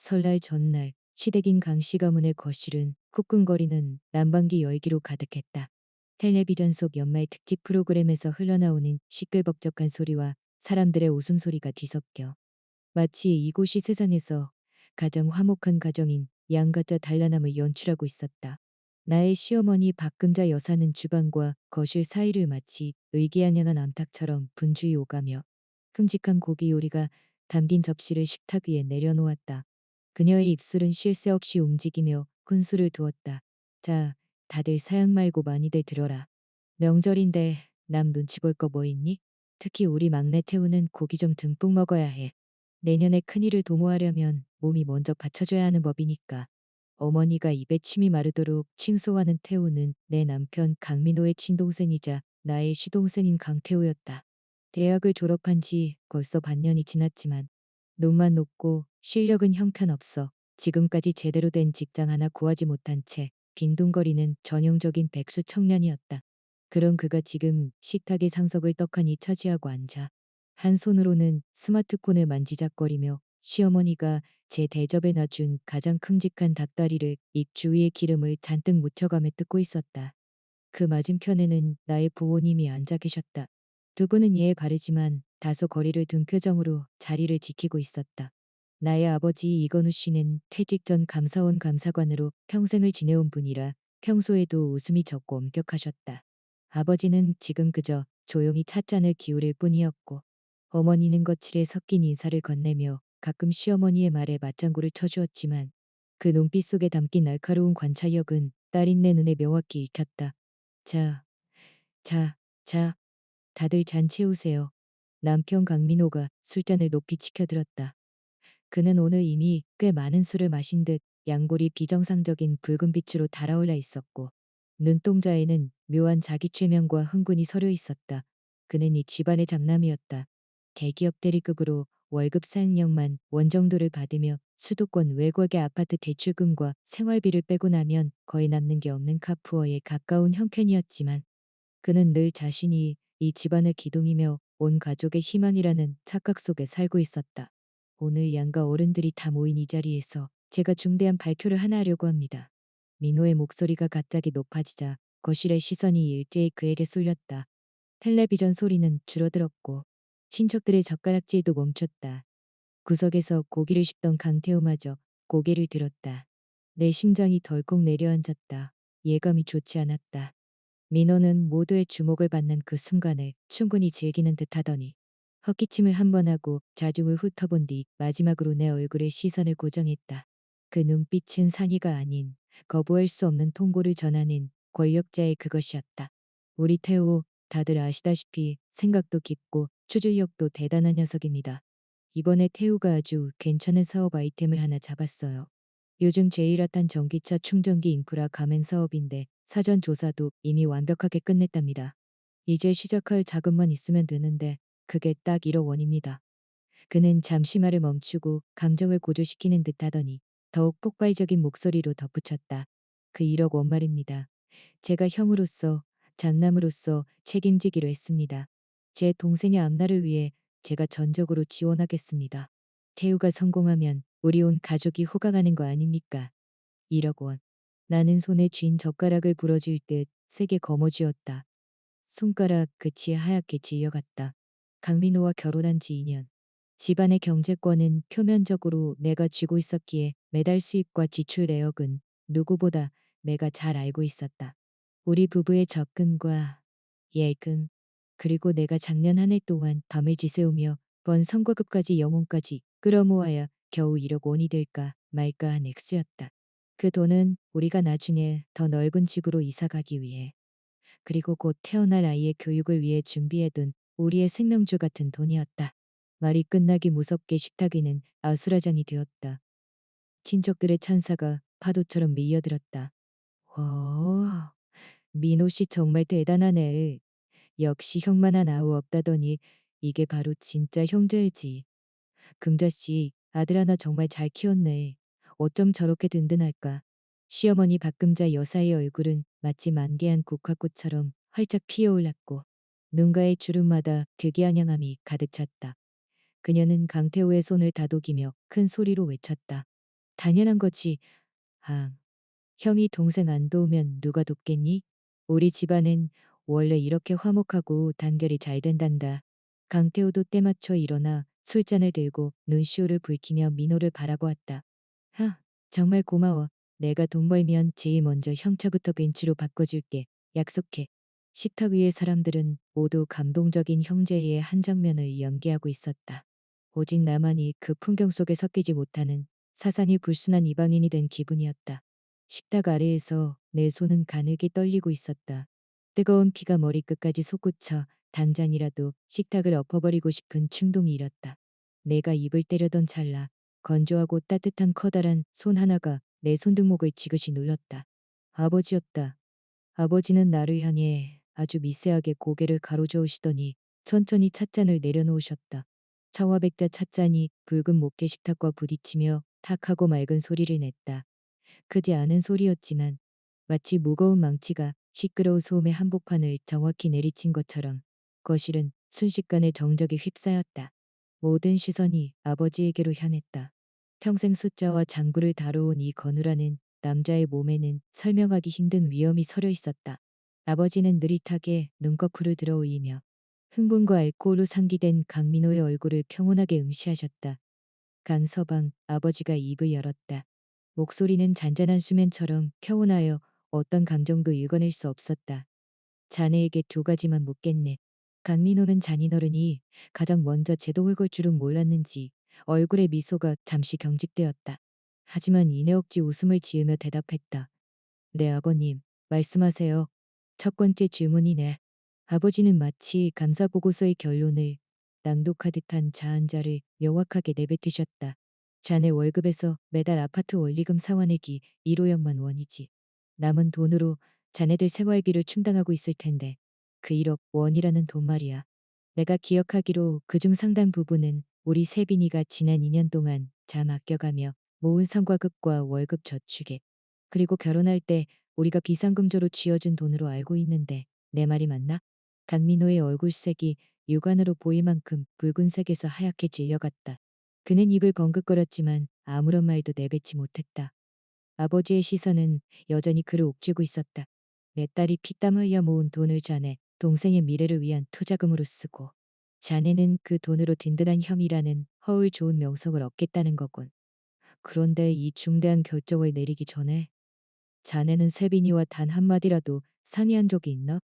설날 전날 시댁인 강씨 가문의 거실은 쿵쿵거리는 난방기 열기로 가득했다. 텔레비전 속 연말 특집 프로그램에서 흘러나오는 시끌벅적한 소리와 사람들의 웃음소리가 뒤섞여 마치 이곳이 세상에서 가장 화목한 가정인 양가자 단란함을 연출하고 있었다. 나의 시어머니 박금자 여사는 주방과 거실 사이를 마치 의기양양한 암탉처럼 분주히 오가며 큼직한 고기 요리가 담긴 접시를 식탁 위에 내려놓았다. 그녀의 입술은 쉴 새 없이 움직이며 혼수를 두었다. 자, 다들 사양 말고 많이들 들어라. 명절인데 남 눈치 볼 거 뭐 있니? 특히 우리 막내 태우는 고기 좀 듬뿍 먹어야 해. 내년에 큰일을 도모하려면 몸이 먼저 받쳐줘야 하는 법이니까. 어머니가 입에 침이 마르도록 칭송하는 태우는 내 남편 강민호의 친동생이자 나의 시동생인 강태우였다. 대학을 졸업한 지 벌써 반년이 지났지만 눈만 높고 실력은 형편없어 지금까지 제대로 된 직장 하나 구하지 못한 채 빈둥거리는 전형적인 백수 청년이었다. 그런 그가 지금 식탁의 상석을 떡하니 차지하고 앉아 한 손으로는 스마트폰을 만지작거리며 시어머니가 제 대접에 놔준 가장 큼직한 닭다리를 입 주위에 기름을 잔뜩 묻혀가며 뜯고 있었다. 그 맞은편에는 나의 부모님이 앉아 계셨다. 두 분은 예에 바르지만 다소 거리를 둔 표정으로 자리를 지키고 있었다. 나의 아버지 이건우 씨는 퇴직 전 감사원 감사관으로 평생을 지내온 분이라 평소에도 웃음이 적고 엄격하셨다. 아버지는 지금 그저 조용히 찻잔을 기울일 뿐이었고 어머니는 거칠에 섞인 인사를 건네며 가끔 시어머니의 말에 맞장구를 쳐주었지만 그 눈빛 속에 담긴 날카로운 관찰력은 딸인내 눈에 명확히 익혔다. 자, 자, 자, 다들 잔 채우세요. 남편 강민호가 술잔을 높이 치켜들었다. 그는 오늘 이미 꽤 많은 술을 마신 듯 양골이 비정상적인 붉은 빛으로 달아올라 있었고 눈동자에는 묘한 자기 최면과 흥분이 서려 있었다. 그는 이 집안의 장남이었다. 대기업 대리급으로 월급 사용량만 원 정도를 받으며 수도권 외곽의 아파트 대출금과 생활비를 빼고 나면 거의 남는 게 없는 카푸어에 가까운 형편이었지만 그는 늘 자신이 이 집안의 기둥이며 온 가족의 희망이라는 착각 속에 살고 있었다. 오늘 양가 어른들이 다 모인 이 자리에서 제가 중대한 발표를 하나 하려고 합니다. 민호의 목소리가 갑자기 높아지자 거실의 시선이 일제히 그에게 쏠렸다. 텔레비전 소리는 줄어들었고 친척들의 젓가락질도 멈췄다. 구석에서 고기를 씹던 강태호마저 고개를 들었다. 내 심장이 덜컥 내려앉았다. 예감이 좋지 않았다. 민호는 모두의 주목을 받는 그 순간을 충분히 즐기는 듯하더니 헛기침을 한 번 하고 자중을 훑어본 뒤 마지막으로 내 얼굴에 시선을 고정했다. 그 눈빛은 상의가 아닌 거부할 수 없는 통보를 전하는 권력자의 그것이었다. 우리 태우 다들 아시다시피 생각도 깊고 추진력도 대단한 녀석입니다. 이번에 태우가 아주 괜찮은 사업 아이템을 하나 잡았어요. 요즘 제일 핫한 전기차 충전기 인프라 가맹 사업인데 사전 조사도 이미 완벽하게 끝냈답니다. 이제 시작할 자금만 있으면 되는데 그게 딱 1억 원입니다. 그는 잠시 말을 멈추고 감정을 고조시키는 듯하더니 더욱 폭발적인 목소리로 덧붙였다. 그 1억 원 말입니다. 제가 형으로서 장남으로서 책임지기로 했습니다. 제 동생의 앞날을 위해 제가 전적으로 지원하겠습니다. 태우가 성공하면 우리 온 가족이 호강하는 거 아닙니까? 1억 원. 나는 손에 쥔 젓가락을 부러질 듯 세게 거머쥐었다. 손가락 끝이 하얗게 질려갔다. 강민호와 결혼한 지 2년. 집안의 경제권은 표면적으로 내가 쥐고 있었기에 매달 수입과 지출 내역은 누구보다 내가 잘 알고 있었다. 우리 부부의 적금과 예금, 그리고 내가 작년 한 해 동안 밤을 지새우며 번 선거급까지 영혼까지 끌어모아야 겨우 1억 원이 될까 말까 한 액수였다. 그 돈은 우리가 나중에 더 넓은 집으로 이사 가기 위해 그리고 곧 태어날 아이의 교육을 위해 준비해둔 우리의 생명줄 같은 돈이었다. 말이 끝나기 무섭게 식탁 위는 아수라장이 되었다. 친척들의 찬사가 파도처럼 밀려들었다. 와, 민호 씨 정말 대단하네. 역시 형만한 아우 없다더니 이게 바로 진짜 형제이지. 금자 씨 아들 하나 정말 잘 키웠네. 어쩜 저렇게 든든할까. 시어머니 박금자 여사의 얼굴은 마치 만개한 국화꽃처럼 활짝 피어올랐고 눈가의 주름마다 특이한 향함이 가득 찼다. 그녀는 강태호의 손을 다독이며 큰 소리로 외쳤다. 당연한 거지. 아, 형이 동생 안 도우면 누가 돕겠니? 우리 집안은 원래 이렇게 화목하고 단결이 잘 된단다. 강태호도 때맞춰 일어나 술잔을 들고 눈시울을 붉히며 민호를 바라보았다. 정말 고마워. 내가 돈 벌면 제일 먼저 형 차부터 벤츠로 바꿔줄게. 약속해. 식탁 위의 사람들은 모두 감동적인 형제의 한 장면을 연기하고 있었다. 오직 나만이 그 풍경 속에 섞이지 못하는 사산이 불순한 이방인이 된 기분이었다. 식탁 아래에서 내 손은 가늘게 떨리고 있었다. 뜨거운 피가 머리끝까지 솟구쳐 당장이라도 식탁을 엎어버리고 싶은 충동이 일었다. 내가 입을 때려던 찰나 건조하고 따뜻한 커다란 손 하나가 내 손등목을 지그시 눌렀다. 아버지였다. 아버지는 나를 향해 아주 미세하게 고개를 가로저으시더니 천천히 찻잔을 내려놓으셨다. 청화백자 찻잔이 붉은 목재 식탁과 부딪히며 탁하고 맑은 소리를 냈다. 크지 않은 소리였지만 마치 무거운 망치가 시끄러운 소음의 한복판을 정확히 내리친 것처럼 거실은 순식간에 정적이 휩싸였다. 모든 시선이 아버지에게로 향했다. 평생 숫자와 장구를 다뤄온 이 건우라는 남자의 몸에는 설명하기 힘든 위험이 서려 있었다. 아버지는 느릿하게 눈꺼풀을 들어 올리며 흥분과 알코올로 상기된 강민호의 얼굴을 평온하게 응시하셨다. 강서방 아버지가 입을 열었다. 목소리는 잔잔한 수면처럼 평온하여 어떤 감정도 읽어낼 수 없었다. 자네에게 두 가지만 묻겠네. 강민호는 잔인어른이 가장 먼저 제동을 걸 줄은 몰랐는지 얼굴의 미소가 잠시 경직되었다. 하지만 이내 억지 웃음을 지으며 대답했다. 네 아버님, 말씀하세요. 첫 번째 질문이네. 아버지는 마치 감사보고서의 결론을 낭독하듯한 자한자를 명확하게 내뱉으셨다. 자네 월급에서 매달 아파트 원리금 상환액이 1호역만 원이지. 남은 돈으로 자네들 생활비를 충당하고 있을 텐데 그 1억 원이라는 돈 말이야. 내가 기억하기로 그중 상당 부분은 우리 세빈이가 지난 2년 동안 잠 아껴가며 모은 성과급과 월급 저축에 그리고 결혼할 때 우리가 비상금조로 쥐어준 돈으로 알고 있는데 내 말이 맞나? 강민호의 얼굴색이 육안으로 보일 만큼 붉은색에서 하얗게 질려갔다. 그는 입을 번긋거렸지만 아무런 말도 내뱉지 못했다. 아버지의 시선은 여전히 그를 옥죄고 있었다. 내 딸이 피땀 흘려 모은 돈을 자네, 동생의 미래를 위한 투자금으로 쓰고 자네는 그 돈으로 든든한 형이라는 허울 좋은 명성을 얻겠다는 거군. 그런데 이 중대한 결정을 내리기 전에 자네는 세빈이와 단 한마디라도 상의한 적이 있나?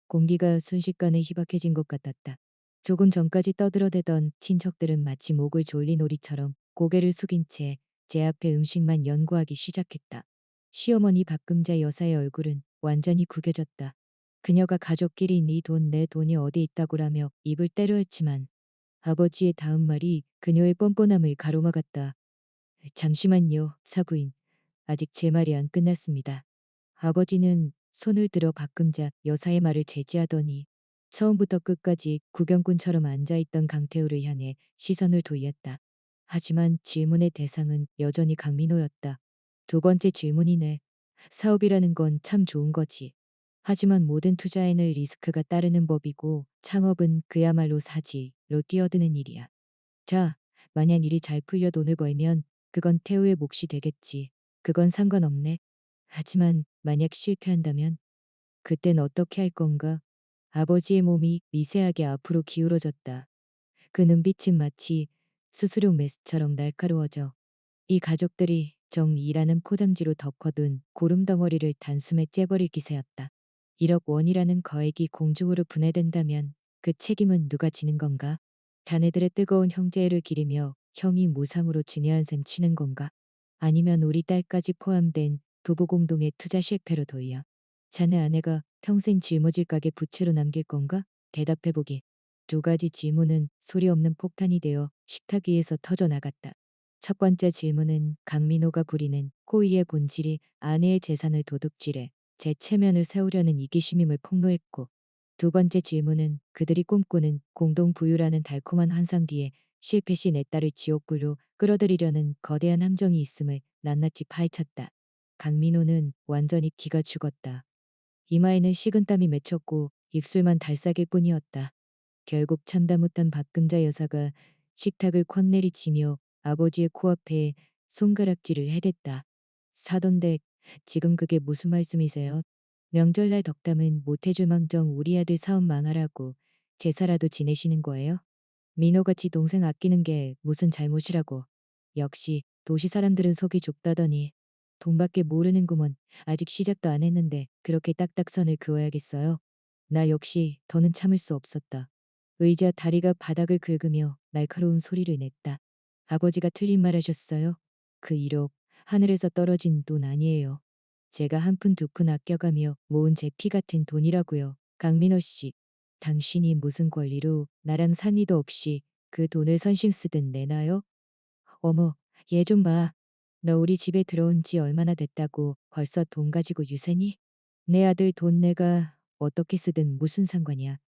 공기가 순식간에 희박해진 것 같았다. 조금 전까지 떠들어대던 친척들은 마치 목을 졸린 오리처럼 고개를 숙인 채 제 앞에 음식만 연구하기 시작했다. 시어머니 박금자 여사의 얼굴은 완전히 구겨졌다. 그녀가 가족끼리 네 돈 내 돈이 어디 있다고라며 입을 때려 했지만 아버지의 다음 말이 그녀의 뻔뻔함을 가로막았다. 잠시만요, 사부인. 아직 제 말이 안 끝났습니다. 아버지는 손을 들어 박금자 여사의 말을 제지하더니 처음부터 끝까지 구경꾼처럼 앉아있던 강태우를 향해 시선을 돌렸다. 하지만 질문의 대상은 여전히 강민호였다. 두 번째 질문이네. 사업이라는 건 참 좋은 거지. 하지만 모든 투자에는 리스크가 따르는 법이고 창업은 그야말로 사지로 뛰어드는 일이야. 자, 만약 일이 잘 풀려 돈을 벌면 그건 태우의 몫이 되겠지. 그건 상관없네. 하지만 만약 실패한다면 그땐 어떻게 할 건가? 아버지의 몸이 미세하게 앞으로 기울어졌다. 그 눈빛은 마치 수수료 메스처럼 날카로워져 이 가족들이 정이라는 포장지로 덮어둔 고름덩어리를 단숨에 째버릴 기세였다. 1억 원이라는 거액이 공중으로 분해된다면 그 책임은 누가 지는 건가? 자네들의 뜨거운 형제애를 기리며 형이 무상으로 진여한 셈 치는 건가? 아니면 우리 딸까지 포함된 부부 공동의 투자 실패로 돌려 자네 아내가 평생 짊어질 가게 부채로 남길 건가? 대답해보게. 두 가지 질문은 소리 없는 폭탄이 되어 식탁 위에서 터져나갔다. 첫 번째 질문은 강민호가 부리는 호의의 본질이 아내의 재산을 도둑질해 제 체면을 세우려는 이기심임을 폭로했고 두 번째 질문은 그들이 꿈꾸는 공동 부유라는 달콤한 환상 뒤에 실패 시 내 딸을 지옥불로 끌어들이려는 거대한 함정이 있음을 낱낱이 파헤쳤다. 강민호는 완전히 기가 죽었다. 이마에는 식은땀이 맺혔고 입술만 달싹일 뿐이었다. 결국 참다 못한 박금자 여사가 식탁을 콱 내리치며 아버지의 코앞에 손가락질을 해댔다. 사돈댁, 지금 그게 무슨 말씀이세요? 명절날 덕담은 못해줄 망정 우리 아들 사업 망하라고 제사라도 지내시는 거예요? 민호같이 동생 아끼는 게 무슨 잘못이라고. 역시 도시 사람들은 속이 좁다더니 돈밖에 모르는구먼. 아직 시작도 안 했는데 그렇게 딱딱 선을 그어야겠어요. 나 역시 더는 참을 수 없었다. 의자 다리가 바닥을 긁으며 날카로운 소리를 냈다. 아버지가 틀린 말 하셨어요. 그 1억 하늘에서 떨어진 돈 아니에요. 제가 한 푼 두 푼 아껴가며 모은 제 피 같은 돈이라고요. 강민호 씨, 당신이 무슨 권리로 나랑 상의도 없이 그 돈을 선심 쓰듯 내놔요? 어머, 얘 좀 봐. 너 우리 집에 들어온 지 얼마나 됐다고 벌써 돈 가지고 유세니? 내 아들 돈 내가 어떻게 쓰든 무슨 상관이야.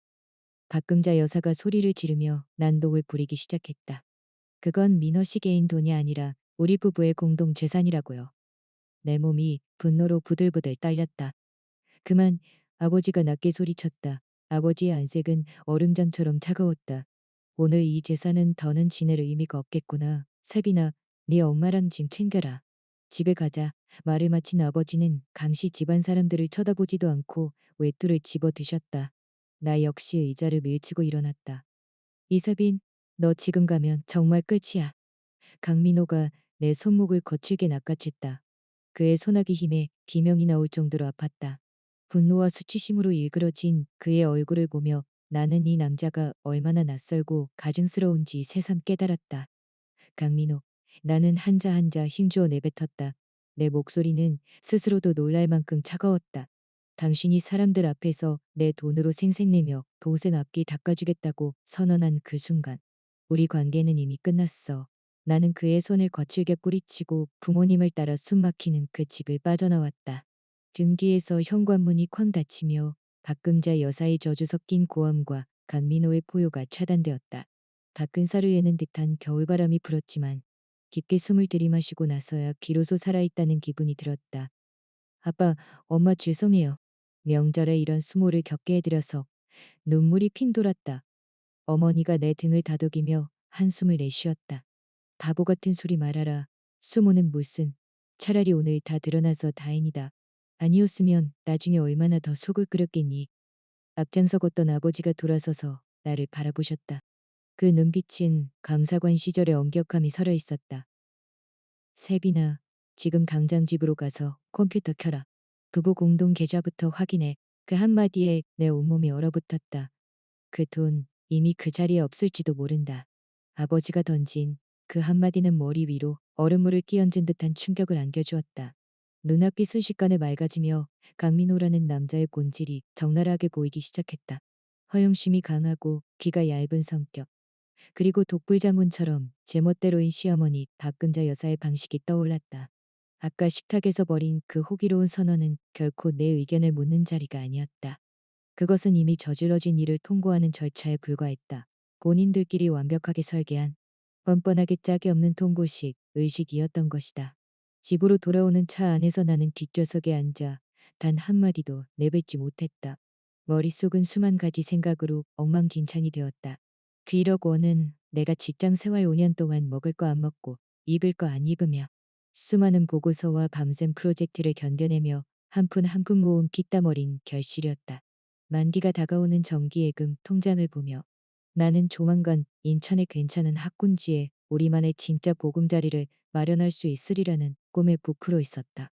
박금자 여사가 소리를 지르며 난동을 부리기 시작했다. 그건 민호 씨 개인 돈이 아니라 우리 부부의 공동 재산이라고요. 내 몸이 분노로 부들부들 딸렸다. 그만. 아버지가 낮게 소리쳤다. 아버지의 안색은 얼음장처럼 차가웠다. 오늘 이 제사는 더는 지낼 의미가 없겠구나. 세빈아, 네 엄마랑 짐 챙겨라. 집에 가자. 말을 마친 아버지는 강씨 집안 사람들을 쳐다보지도 않고 외투를 집어 드셨다. 나 역시 의자를 밀치고 일어났다. 이세빈, 너 지금 가면 정말 끝이야. 강민호가 내 손목을 거칠게 낚아챘다. 그의 소나기 힘에 비명이 나올 정도로 아팠다. 분노와 수치심으로 일그러진 그의 얼굴을 보며 나는 이 남자가 얼마나 낯설고 가증스러운지 새삼 깨달았다. 강민호, 나는 한자 한자 힘주어 내뱉었다. 내 목소리는 스스로도 놀랄 만큼 차가웠다. 당신이 사람들 앞에서 내 돈으로 생색내며 동생 앞길 닦아주겠다고 선언한 그 순간 우리 관계는 이미 끝났어. 나는 그의 손을 거칠게 뿌리치고 부모님을 따라 숨막히는 그 집을 빠져나왔다. 등 뒤에서 현관문이 쾅 닫히며 박금자 여사의 저주 섞인 고함과 강민호의 포효가 차단되었다. 가끔 사르르는 듯한 겨울바람이 불었지만 깊게 숨을 들이마시고 나서야 비로소 살아있다는 기분이 들었다. 아빠, 엄마 죄송해요. 명절에 이런 수모를 겪게 해드려서 눈물이 핑 돌았다. 어머니가 내 등을 다독이며 한숨을 내쉬었다. 바보 같은 소리 말아라. 수모는 무슨. 차라리 오늘 다 드러나서 다행이다. 아니었으면 나중에 얼마나 더 속을 끓였겠니. 앞장서갔던 아버지가 돌아서서 나를 바라보셨다. 그 눈빛은 감사관 시절의 엄격함이 서려 있었다. 세빈아, 지금 당장 집으로 가서 컴퓨터 켜라. 부부 공동 계좌부터 확인해. 그 한마디에 내 온몸이 얼어붙었다. 그 돈 이미 그 자리에 없을지도 모른다. 아버지가 던진 그 한마디는 머리 위로 얼음물을 끼얹은 듯한 충격을 안겨주었다. 눈앞이 순식간에 맑아지며 강민호라는 남자의 본질이 적나라하게 보이기 시작했다. 허영심이 강하고 귀가 얇은 성격. 그리고 독불장군처럼 제멋대로인 시어머니 박근자 여사의 방식이 떠올랐다. 아까 식탁에서 벌인 그 호기로운 선언은 결코 내 의견을 묻는 자리가 아니었다. 그것은 이미 저질러진 일을 통보하는 절차에 불과했다. 본인들끼리 완벽하게 설계한 뻔뻔하게 짝이 없는 통보식 의식이었던 것이다. 집으로 돌아오는 차 안에서 나는 뒷좌석에 앉아 단 한마디도 내뱉지 못했다. 머릿속은 수만 가지 생각으로 엉망진창이 되었다. 그 1억 원은 내가 직장 생활 5년 동안 먹을 거 안 먹고 입을 거 안 입으며 수많은 보고서와 밤샘 프로젝트를 견뎌내며 한 푼 한 푼 모은 피땀 어린 결실이었다. 만기가 다가오는 정기예금 통장을 보며 나는 조만간 인천의 괜찮은 학군지에 우리만의 진짜 보금자리를 마련할 수 있으리라는 꿈에 부풀어 있었다.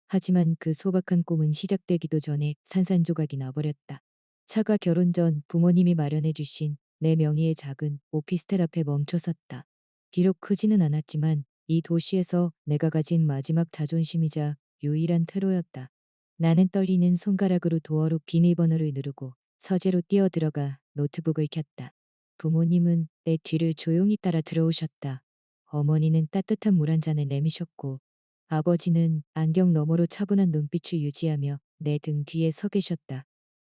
하지만 그 소박한 꿈은 시작되기도 전에 산산조각이 나버렸다. 차가 결혼 전 부모님이 마련해 주신 내 명의의 작은 오피스텔 앞에 멈춰섰다. 비록 크지는 않았지만 이 도시에서 내가 가진 마지막 자존심이자 유일한 퇴로였다. 나는 떨리는 손가락으로 도어로 비밀번호를 누르고 서재로 뛰어들어가 노트북을 켰다. 부모님은 내 뒤를 조용히 따라 들어오셨다. 어머니는 따뜻한 물 한 잔을 내미셨고 아버지는 안경 너머로 차분한 눈빛을 유지하며 내 등 뒤에 서 계셨다.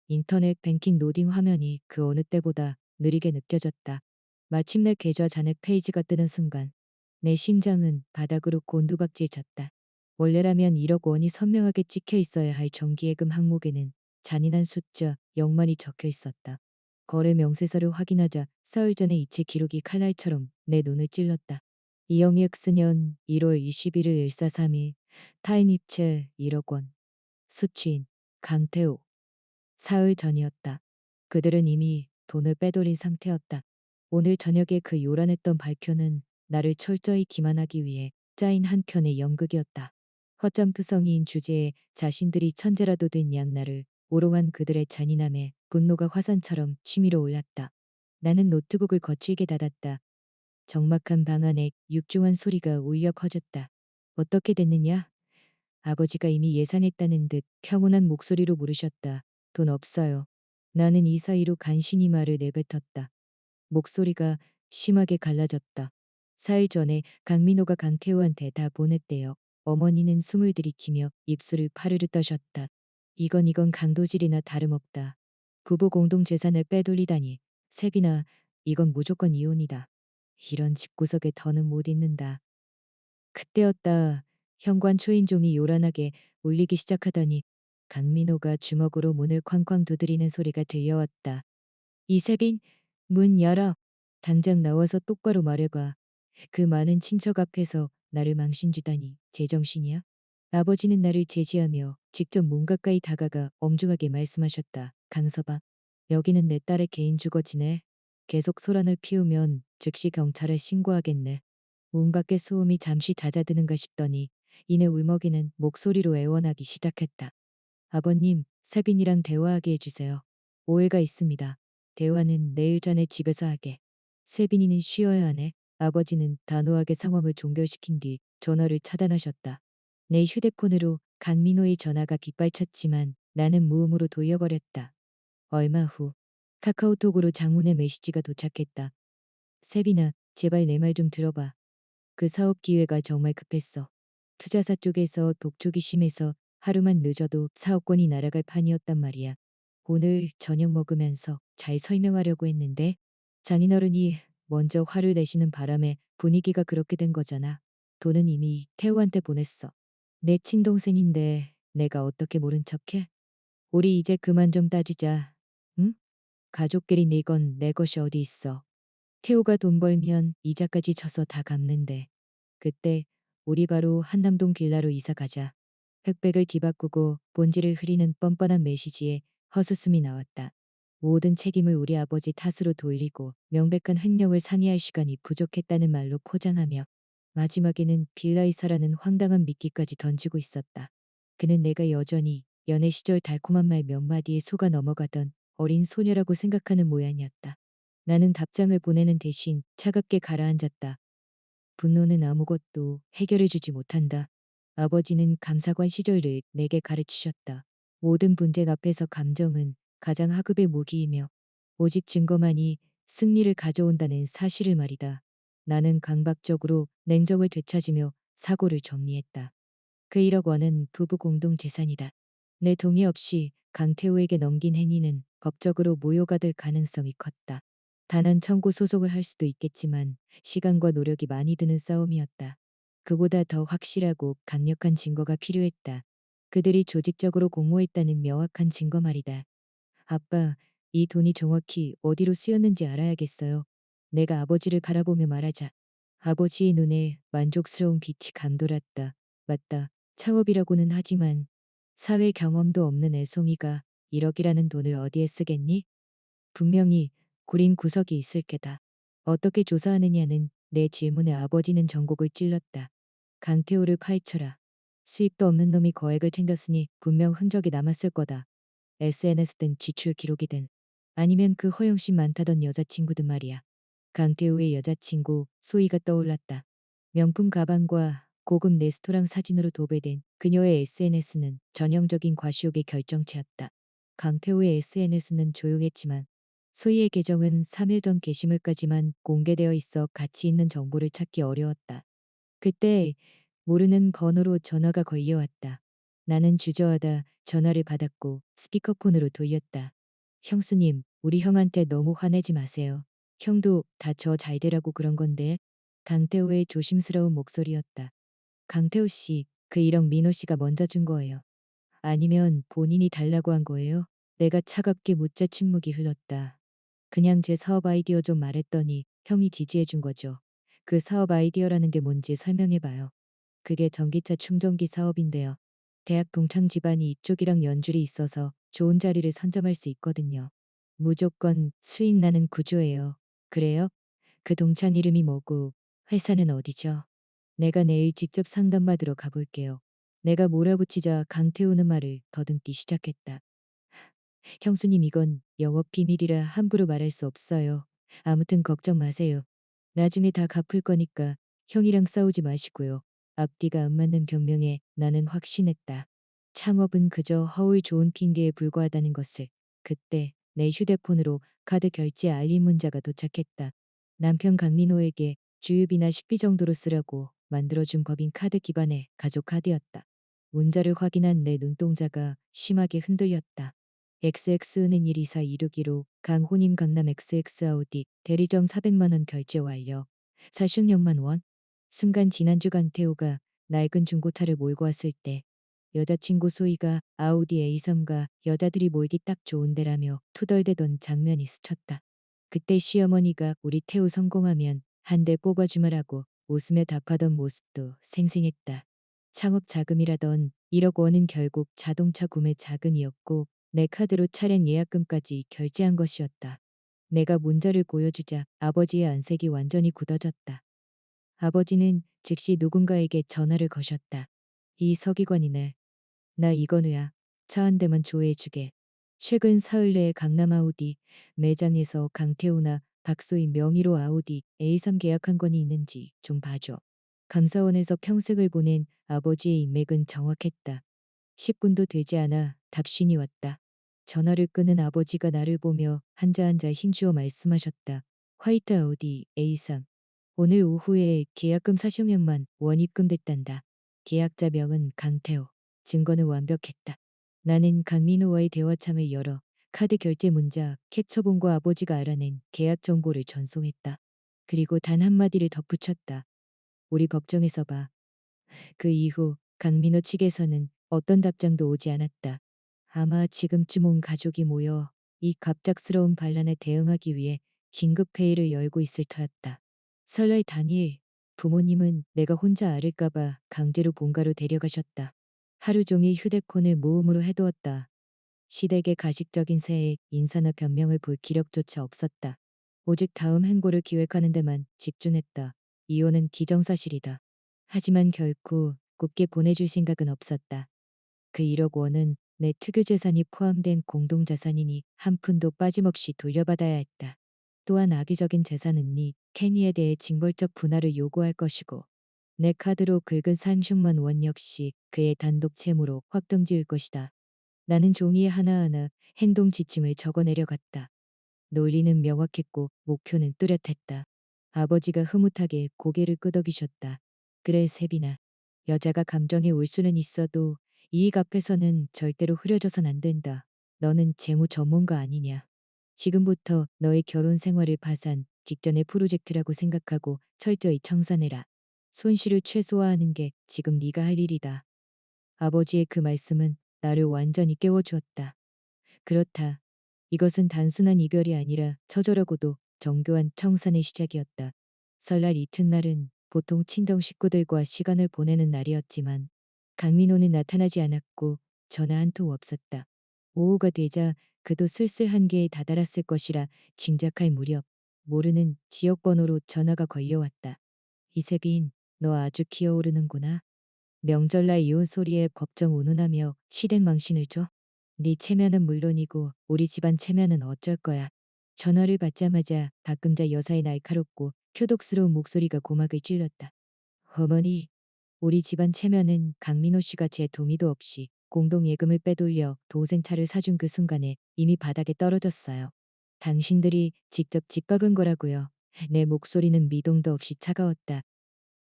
인터넷 뱅킹 로딩 화면이 그 어느 때보다 느리게 느껴졌다. 마침내 계좌 잔액 페이지가 뜨는 순간 내 심장은 바닥으로 곤두박질 쳤다. 원래라면 1억 원이 선명하게 찍혀 있어야 할 정기예금 항목에는 잔인한 숫자 0만이 적혀 있었다. 거래 명세서를 확인하자 사흘 전의 이체 기록이 칼날처럼 내 눈을 찔렀다. 이영익 스년 1월 21일 1432 타인이체 1억 원. 수취인 강태우. 사흘 전이었다. 그들은 이미 돈을 빼돌린 상태였다. 오늘 저녁에 그 요란했던 발표는 나를 철저히 기만하기 위해 짜인 한 편의 연극이었다. 허점투성이인 주제에 자신들이 천재라도 된 양날을 오롱한 그들의 잔인함에 분노가 화산처럼 치밀어 올랐다. 나는 노트북을 거칠게 닫았다. 적막한 방 안에 육중한 소리가 울려 퍼졌다. 어떻게 됐느냐? 아버지가 이미 예상했다는 듯 평온한 목소리로 물으셨다. 돈 없어요. 나는 이 사이로 간신히 말을 내뱉었다. 목소리가 심하게 갈라졌다. 4일 전에 강민호가 강태호한테 다 보냈대요. 어머니는 숨을 들이키며 입술을 파르르 떠셨다. 이건 강도질이나 다름없다. 부부 공동 재산을 빼돌리다니. 세빈아, 이건 무조건 이혼이다. 이런 집구석에 더는 못 있는다. 그때였다. 현관 초인종이 요란하게 울리기 시작하더니 강민호가 주먹으로 문을 쾅쾅 두드리는 소리가 들려왔다. 이세빈, 문 열어. 당장 나와서 똑바로 말해봐. 그 많은 친척 앞에서 나를 망신주다니 제정신이야? 아버지는 나를 제지하며 직접 문 가까이 다가가 엄중하게 말씀하셨다. 강서방, 여기는 내 딸의 개인 주거지네. 계속 소란을 피우면 즉시 경찰에 신고하겠네. 문 밖의 소음이 잠시 잦아드는가 싶더니 이내 울먹이는 목소리로 애원하기 시작했다. 아버님, 세빈이랑 대화하게 해주세요. 오해가 있습니다. 대화는 내일 전에 집에서 하게. 세빈이는 쉬어야 하네. 아버지는 단호하게 상황을 종결시킨 뒤 전화를 차단하셨다. 내 휴대폰으로 강민호의 전화가 빗발쳤지만 나는 무음으로 돌려버렸다. 얼마 후 카카오톡으로 장문의 메시지가 도착했다. 세빈아, 제발 내 말 좀 들어봐. 그 사업 기회가 정말 급했어. 투자사 쪽에서 독촉이 심해서 하루만 늦어도 사업권이 날아갈 판이었단 말이야. 오늘 저녁 먹으면서 잘 설명하려고 했는데 장인어른이 먼저 화를 내시는 바람에 분위기가 그렇게 된 거잖아. 돈은 이미 태우한테 보냈어. 내 친동생인데 내가 어떻게 모른 척해? 우리 이제 그만 좀 따지자. 응? 가족끼리 네 건 내 것이 어디 있어. 태우가 돈 벌면 이자까지 져서 다 갚는데. 그때 우리 바로 한남동 빌라로 이사 가자. 흑백을 뒤바꾸고 본질을 흐리는 뻔뻔한 메시지에 허스음이 나왔다. 모든 책임을 우리 아버지 탓으로 돌리고 명백한 횡령을 상의할 시간이 부족했다는 말로 포장하며 마지막에는 빌라이사라는 황당한 미끼까지 던지고 있었다. 그는 내가 여전히 연애 시절 달콤한 말 몇 마디에 속아 넘어가던 어린 소녀라고 생각하는 모양이었다. 나는 답장을 보내는 대신 차갑게 가라앉았다. 분노는 아무것도 해결해 주지 못한다. 아버지는 감사관 시절을 내게 가르치셨다. 모든 분쟁 앞에서 감정은 가장 하급의 무기이며 오직 증거만이 승리를 가져온다는 사실을 말이다. 나는 강박적으로 냉정을 되찾으며 사고를 정리했다. 그 1억 원은 부부 공동 재산이다. 내 동의 없이 강태호에게 넘긴 행위는 법적으로 모욕가 될 가능성이 컸다. 단한 청구 소송을 할 수도 있겠지만 시간과 노력이 많이 드는 싸움이었다. 그보다 더 확실하고 강력한 증거가 필요했다. 그들이 조직적으로 공모했다는 명확한 증거 말이다. 아빠, 이 돈이 정확히 어디로 쓰였는지 알아야겠어요. 내가 아버지를 바라보며 말하자. 아버지의 눈에 만족스러운 빛이 감돌았다. 맞다. 창업이라고는 하지만 사회 경험도 없는 애송이가 1억이라는 돈을 어디에 쓰겠니? 분명히 구린 구석이 있을 게다. 어떻게 조사하느냐는 내 질문에 아버지는 전곡을 찔렀다. 강태호를 파헤쳐라. 수입도 없는 놈이 거액을 챙겼으니 분명 흔적이 남았을 거다. SNS든 지출 기록이든 아니면 그 허영심 많다던 여자친구든 말이야. 강태호의 여자친구 소희가 떠올랐다. 명품 가방과 고급 레스토랑 사진으로 도배된 그녀의 SNS는 전형적인 과시욕의 결정체였다. 강태호의 SNS는 조용했지만 소희의 계정은 3일 전 게시물까지만 공개되어 있어 가치 있는 정보를 찾기 어려웠다. 그때 모르는 번호로 전화가 걸려왔다. 나는 주저하다 전화를 받았고 스피커폰으로 돌렸다. 형수님, 우리 형한테 너무 화내지 마세요. 형도 다 저 잘 되라고 그런 건데. 강태호의 조심스러운 목소리였다. 강태호 씨, 그 1억 민호 씨가 먼저 준 거예요. 아니면 본인이 달라고 한 거예요? 내가 차갑게 묻자 침묵이 흘렀다. 그냥 제 사업 아이디어 좀 말했더니 형이 지지해 준 거죠. 그 사업 아이디어라는 게 뭔지 설명해 봐요. 그게 전기차 충전기 사업인데요. 대학 동창 집안이 이쪽이랑 연줄이 있어서 좋은 자리를 선점할 수 있거든요. 무조건 수익 나는 구조예요. 그래요? 그 동창 이름이 뭐고 회사는 어디죠? 내가 내일 직접 상담받으러 가볼게요. 내가 몰아붙이자 강태우는 말을 더듬기 시작했다. 형수님 이건 영업 비밀이라 함부로 말할 수 없어요. 아무튼 걱정 마세요. 나중에 다 갚을 거니까 형이랑 싸우지 마시고요. 앞뒤가 안 맞는 변명에 나는 확신했다. 창업은 그저 허울 좋은 핑계에 불과하다는 것을. 그때 내 휴대폰으로 카드 결제 알림 문자가 도착했다. 남편 강민호에게 주유비나 식비 정도로 쓰라고 만들어준 법인 카드 기반의 가족 카드였다. 문자를 확인한 내 눈동자가 심하게 흔들렸다. XX은행 124-261호 강호님 강남 XX 아우디 대리점 400만 원 결제 완료. 사십년만 원. 순간 지난주 강태호가 낡은 중고차를 몰고 왔을 때 여자친구 소희가 아우디 A3가 여자들이 몰기 딱 좋은 데라며 투덜대던 장면이 스쳤다. 그때 시어머니가 우리 태우 성공하면 한 대 뽑아주마라고 웃으며 답하던 모습도 생생했다. 창업 자금이라던 1억 원은 결국 자동차 구매 자금이었고 내 카드로 차량 예약금까지 결제한 것이었다. 내가 문자를 보여주자 아버지의 안색이 완전히 굳어졌다. 아버지는 즉시 누군가에게 전화를 거셨다. 이 서기관이네. 나 이건우야. 차 한 대만 조회해주게. 최근 사흘 내에 강남 아우디 매장에서 강태우나 박소희 명의로 아우디 A3 계약한 건이 있는지 좀 봐줘. 감사원에서 평생을 보낸 아버지의 인맥은 정확했다. 10분도 되지 않아 답신이 왔다. 전화를 끊은 아버지가 나를 보며 한자 한자 힘주어 말씀하셨다. 화이트 아우디 A3. 오늘 오후에 계약금 40억만 원 입금됐단다. 계약자 명은 강태호. 증거는 완벽했다. 나는 강민호와의 대화창을 열어 카드 결제 문자 캡처본과 아버지가 알아낸 계약 정보를 전송했다. 그리고 단 한마디를 덧붙였다. 우리 법정에서 봐. 그 이후 강민호 측에서는 어떤 답장도 오지 않았다. 아마 지금쯤 온 가족이 모여 이 갑작스러운 반란에 대응하기 위해 긴급회의를 열고 있을 터였다. 설날 당일 부모님은 내가 혼자 앓을까봐 강제로 본가로 데려가셨다. 하루 종일 휴대폰을 무음으로 해두었다. 시댁의 가식적인 새에 인사나 변명을 볼 기력조차 없었다. 오직 다음 행보를 기획하는 데만 집중했다. 이혼은 기정사실이다. 하지만 결코 곱게 보내줄 생각은 없었다. 그 1억 원은 내 특유 재산이 포함된 공동자산이니 한 푼도 빠짐없이 돌려받아야 했다. 또한 악의적인 재산은니 케니에 대해 징벌적 분할을 요구할 것이고 내 카드로 긁은 30만 원 역시 그의 단독 채무로 확정지을 것이다. 나는 종이에 하나하나 행동 지침을 적어 내려갔다. 논리는 명확했고 목표는 뚜렷했다. 아버지가 흐뭇하게 고개를 끄덕이셨다. 그래 세빈아. 여자가 감정에 올 수는 있어도 이익 앞에서는 절대로 흐려져선 안 된다. 너는 재무 전문가 아니냐. 지금부터 너의 결혼 생활을 파산 직전의 프로젝트라고 생각하고 철저히 청산해라. 손실을 최소화하는 게 지금 네가 할 일이다. 아버지의 그 말씀은 나를 완전히 깨워주었다. 그렇다. 이것은 단순한 이별이 아니라 처절하고도 정교한 청산의 시작이었다. 설날 이튿날은 보통 친정 식구들과 시간을 보내는 날이었지만 강민호는 나타나지 않았고 전화 한 통 없었다. 오후가 되자 그도 슬슬 한계에 다다랐을 것이라 짐작할 무렵 모르는 지역번호로 전화가 걸려왔다. 이세빈, 너 아주 기어오르는구나. 명절날 이혼 소리에 법정 운운하며 시댁 망신을 줘? 네 체면은 물론이고 우리 집안 체면은 어쩔 거야. 전화를 받자마자 박금자 여사의 날카롭고 표독스러운 목소리가 고막을 찔렀다. 어머니, 우리 집안 체면은 강민호 씨가 제 동의도 없이 공동예금을 빼돌려 동생 차를 사준 그 순간에 이미 바닥에 떨어졌어요. 당신들이 직접 집 박은 거라고요. 내 목소리는 미동도 없이 차가웠다.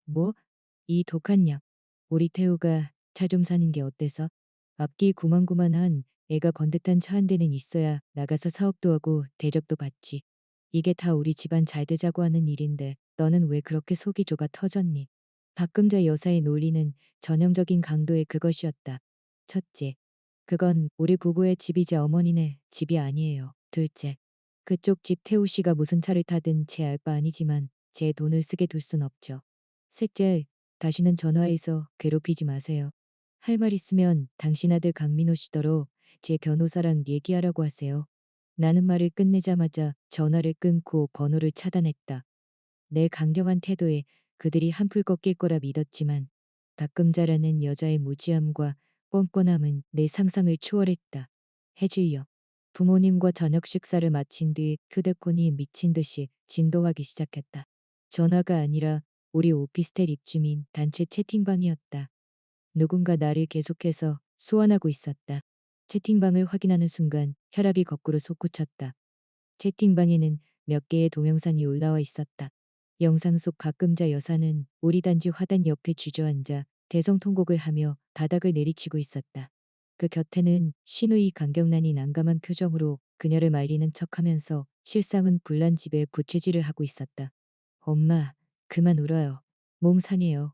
뭐? 이 독한 약. 우리 태우가 차 좀 사는 게 어때서? 앞뒤 구만구만한 애가 번듯한 차 한 대는 있어야 나가서 사업도 하고 대접도 받지. 이게 다 우리 집안 잘 되자고 하는 일인데 너는 왜 그렇게 속이 좁아 터졌니? 박금자 여사의 논리는 전형적인 강도의 그것이었다. 첫째, 그건 우리 부부의 집이지 어머니네 집이 아니에요. 둘째, 그쪽 집 태우 씨가 무슨 차를 타든 제 알 바 아니지만 제 돈을 쓰게 둘 순 없죠. 셋째, 다시는 전화해서 괴롭히지 마세요. 할 말 있으면 당신 아들 강민호 씨더러 제 변호사랑 얘기하라고 하세요. 나는 말을 끝내자마자 전화를 끊고 번호를 차단했다. 내 강경한 태도에 그들이 한풀 꺾일 거라 믿었지만 가끔자라는 여자의 무지함과 뻔뻔함은 내 상상을 초월했다. 해질녘 부모님과 저녁 식사를 마친 뒤 휴대폰이 미친 듯이 진동하기 시작했다. 전화가 아니라 우리 오피스텔 입주민 단체 채팅방이었다. 누군가 나를 계속해서 소환하고 있었다. 채팅방을 확인하는 순간 혈압이 거꾸로 솟구쳤다. 채팅방에는 몇 개의 동영상이 올라와 있었다. 영상 속 가끔자 여사는 우리 단지 화단 옆에 주저앉아 대성통곡을 하며 바닥을 내리치고 있었다. 그 곁에는 신우이 강경란이 난감한 표정으로 그녀를 말리는 척하면서 실상은 불난 집에 부채질을 하고 있었다. 엄마, 그만 울어요. 몸 상해요.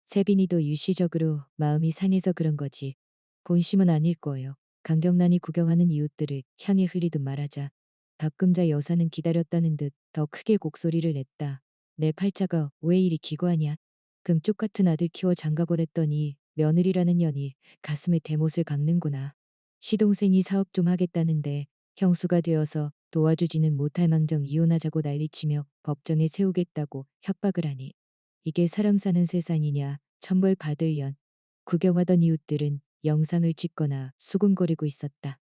세빈이도 일시적으로 마음이 상해서 그런 거지. 본심은 아닐 거예요. 강경란이 구경하는 이웃들을 향해 흘리듯 말하자 박금자 여사는 기다렸다는 듯 더 크게 곡소리를 냈다. 내 팔자가 왜 이리 기고하냐. 금쪽 같은 아들 키워 장가보냈더니 며느리라는 년이 가슴에 대못을 박는구나. 시동생이 사업 좀 하겠다는데 형수가 되어서 도와주지는 못할 망정 이혼하자고 난리치며 법정에 세우겠다고 협박을 하니. 이게 사람 사는 세상이냐. 천벌 받을 년. 구경하던 이웃들은 영상을 찍거나 수군거리고 있었다.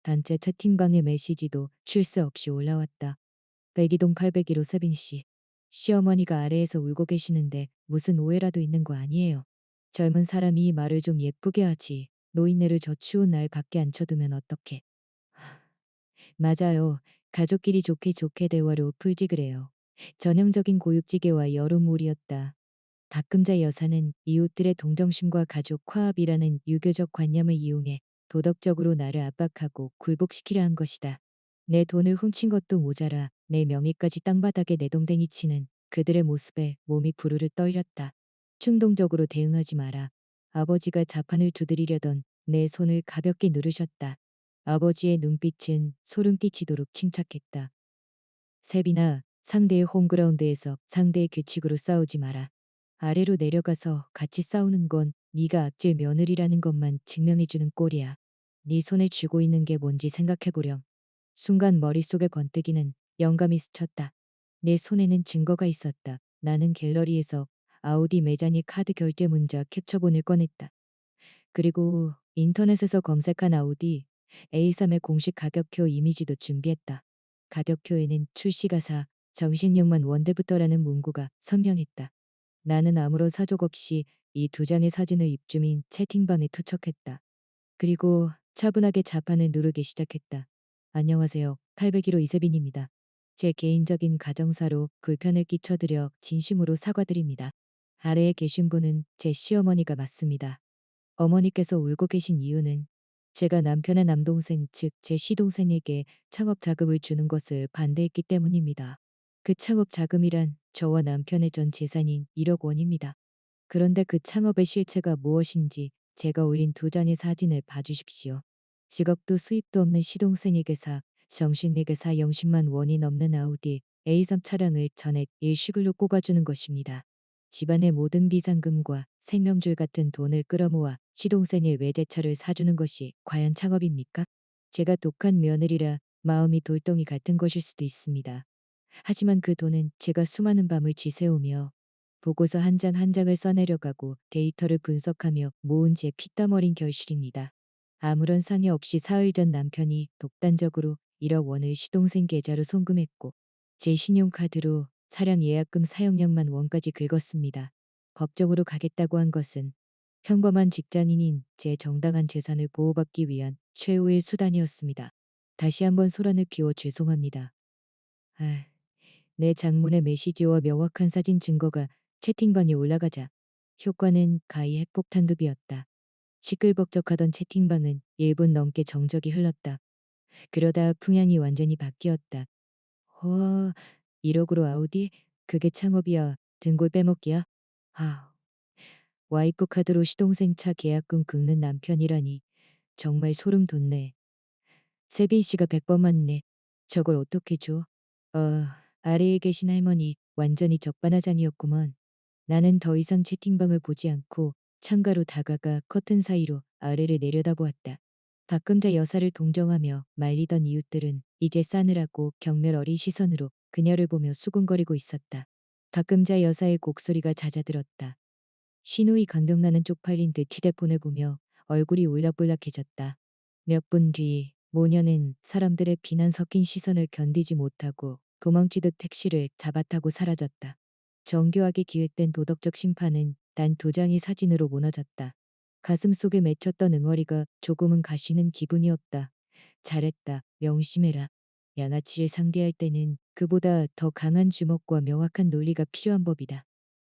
단체 채팅방의 메시지도 쉴 새 없이 올라왔다. 백이동 801호 세빈 씨. 시어머니가 아래에서 울고 계시는데 무슨 오해라도 있는 거 아니에요. 젊은 사람이 말을 좀 예쁘게 하지. 노인네를 저 추운 날 밖에 앉혀두면 어떡해. 맞아요. 가족끼리 좋게 좋게 대화로 풀지 그래요. 전형적인 고육지계와 여론몰이였다. 가끔자 여사는 이웃들의 동정심과 가족 화합이라는 유교적 관념을 이용해 도덕적으로 나를 압박하고 굴복시키려 한 것이다. 내 돈을 훔친 것도 모자라 내 명예까지 땅바닥에 내동댕이 치는 그들의 모습에 몸이 부르르 떨렸다. 충동적으로 대응하지 마라. 아버지가 자판을 두드리려던 내 손을 가볍게 누르셨다. 아버지의 눈빛은 소름 끼치도록 침착했다. 세빈아, 상대의 홈그라운드에서 상대의 규칙으로 싸우지 마라. 아래로 내려가서 같이 싸우는 건 네가 악질 며느리라는 것만 증명해주는 꼴이야. 네 손에 쥐고 있는 게 뭔지 생각해보렴. 순간 머릿속에 번뜩이는 영감이 스쳤다. 내 손에는 증거가 있었다. 나는 갤러리에서 아우디 매장의 카드 결제 문자 캡처본을 꺼냈다. 그리고 인터넷에서 검색한 아우디 A3의 공식 가격표 이미지도 준비했다. 가격표에는 출시가사 정신력만 원대부터라는 문구가 선명했다. 나는 아무런 사족 없이 이 두 장의 사진을 입주민 채팅방에 투척했다. 그리고 차분하게 자판을 누르기 시작했다. 안녕하세요. 801호 이세빈입니다. 제 개인적인 가정사로 불편을 끼쳐드려 진심으로 사과드립니다. 아래에 계신 분은 제 시어머니가 맞습니다. 어머니께서 울고 계신 이유는 제가 남편의 남동생 즉 제 시동생에게 창업 자금을 주는 것을 반대했기 때문입니다. 그 창업 자금이란 저와 남편의 전 재산인 1억 원입니다. 그런데 그 창업의 실체가 무엇인지 제가 올린 두 장의 사진을 봐주십시오. 직업도 수입도 없는 시동생에게서 정식에게서 0십만 원이 넘는 아우디 A3 차량을 전액 일시불로 꼽아주는 것입니다. 집안의 모든 비상금과 생명줄 같은 돈을 끌어모아 시동생의 외제차를 사주는 것이 과연 창업입니까? 제가 독한 며느리라 마음이 돌덩이 같은 것일 수도 있습니다. 하지만 그 돈은 제가 수많은 밤을 지새우며 보고서 한 장 한 장을 써내려가고 데이터를 분석하며 모은 제 피땀 어린 결실입니다. 아무런 상의 없이 사흘 전 남편이 독단적으로 1억 원을 시동생 계좌로 송금했고 제 신용카드로 차량 예약금 사용량만 원까지 긁었습니다. 법적으로 가겠다고 한 것은 평범한 직장인인 제 정당한 재산을 보호받기 위한 최후의 수단이었습니다. 다시 한번 소란을 피워 죄송합니다. 아, 내 장문의 메시지와 명확한 사진 증거가 채팅방에 올라가자 효과는 가히 핵폭탄급이었다. 시끌벅적하던 채팅방은 1분 넘게 정적이 흘렀다. 그러다 풍향이 완전히 바뀌었다. 허, 1억으로 아우디? 그게 창업이야. 등골 빼먹기야? 아, 와이프 카드로 시동생 차 계약금 긁는 남편이라니 정말 소름 돋네. 세빈 씨가 100번 맞네. 저걸 어떻게 줘? 아래에 계신 할머니 완전히 적반하장이었구먼. 나는 더 이상 채팅방을 보지 않고 창가로 다가가 커튼 사이로 아래를 내려다보았다. 박금자 여사를 동정하며 말리던 이웃들은 이제 싸늘하고 경멸 어린 시선으로 그녀를 보며 수군거리고 있었다. 박금자 여사의 곡소리가 잦아들었다. 신호위 강경나는 쪽팔린 듯 휴대폰을 보며 얼굴이 울락불락해졌다. 몇 분 뒤 모녀는 사람들의 비난 섞인 시선을 견디지 못하고 도망치듯 택시를 잡아타고 사라졌다. 정교하게 기획된 도덕적 심판은 단 두 장의 사진으로 무너졌다. 가슴속에 맺혔던 응어리가 조금은 가시는 기분이었다. 잘했다. 명심해라. 양아치를 상대할 때는 그보다 더 강한 주먹과 명확한 논리가 필요한 법이다.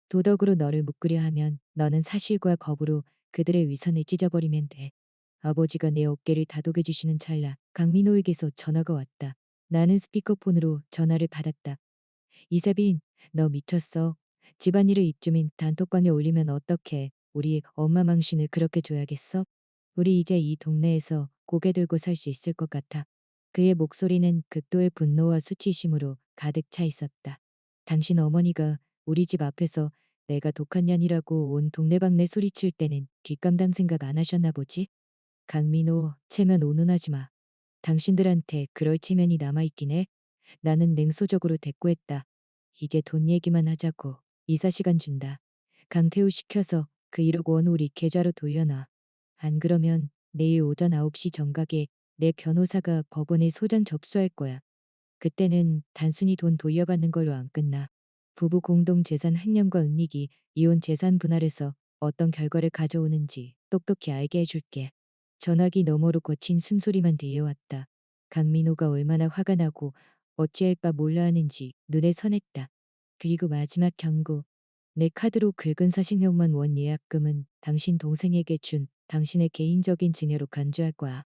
도덕으로 너를 묶으려 하면 너는 사실과 법으로 그들의 위선을 찢어버리면 돼. 아버지가 내 어깨를 다독여 주시는 찰나 강민호에게서 전화가 왔다. 나는 스피커폰으로 전화를 받았다. 이세빈, 너 미쳤어. 집안일을 이쯤인 단톡방에 올리면 어떡해. 우리 엄마 망신을 그렇게 줘야겠어? 우리 이제 이 동네에서 고개 들고 살 수 있을 것 같아. 그의 목소리는 극도의 분노와 수치심으로 가득 차 있었다. 당신 어머니가 우리 집 앞에서 내가 독한 년이라고 온 동네방네 소리칠 때는 뒷감당 생각 안 하셨나 보지? 강민호, 체면 온운하지 마. 당신들한테 그럴 체면이 남아있긴 해. 나는 냉소적으로 대꾸했다. 이제 돈 얘기만 하자고. 이사 시간 준다. 강태우 시켜서 그 1억 원 우리 계좌로 돌려놔. 안 그러면 내일 오전 9시 정각에 내 변호사가 법원에 소장 접수할 거야. 그때는 단순히 돈 돌려받는 걸로 안 끝나. 부부 공동 재산 횡령과 은닉이 이혼 재산 분할에서 어떤 결과를 가져오는지 똑똑히 알게 해줄게. 전화기 너머로 거친 숨소리만 들려왔다. 강민호가 얼마나 화가 나고 어찌할 바 몰라 하는지 눈에 선했다. 그리고 마지막 경고. 내 카드로 긁은 40억만 원 예약금은 당신 동생에게 준 당신의 개인적인 증여로 간주할 거야.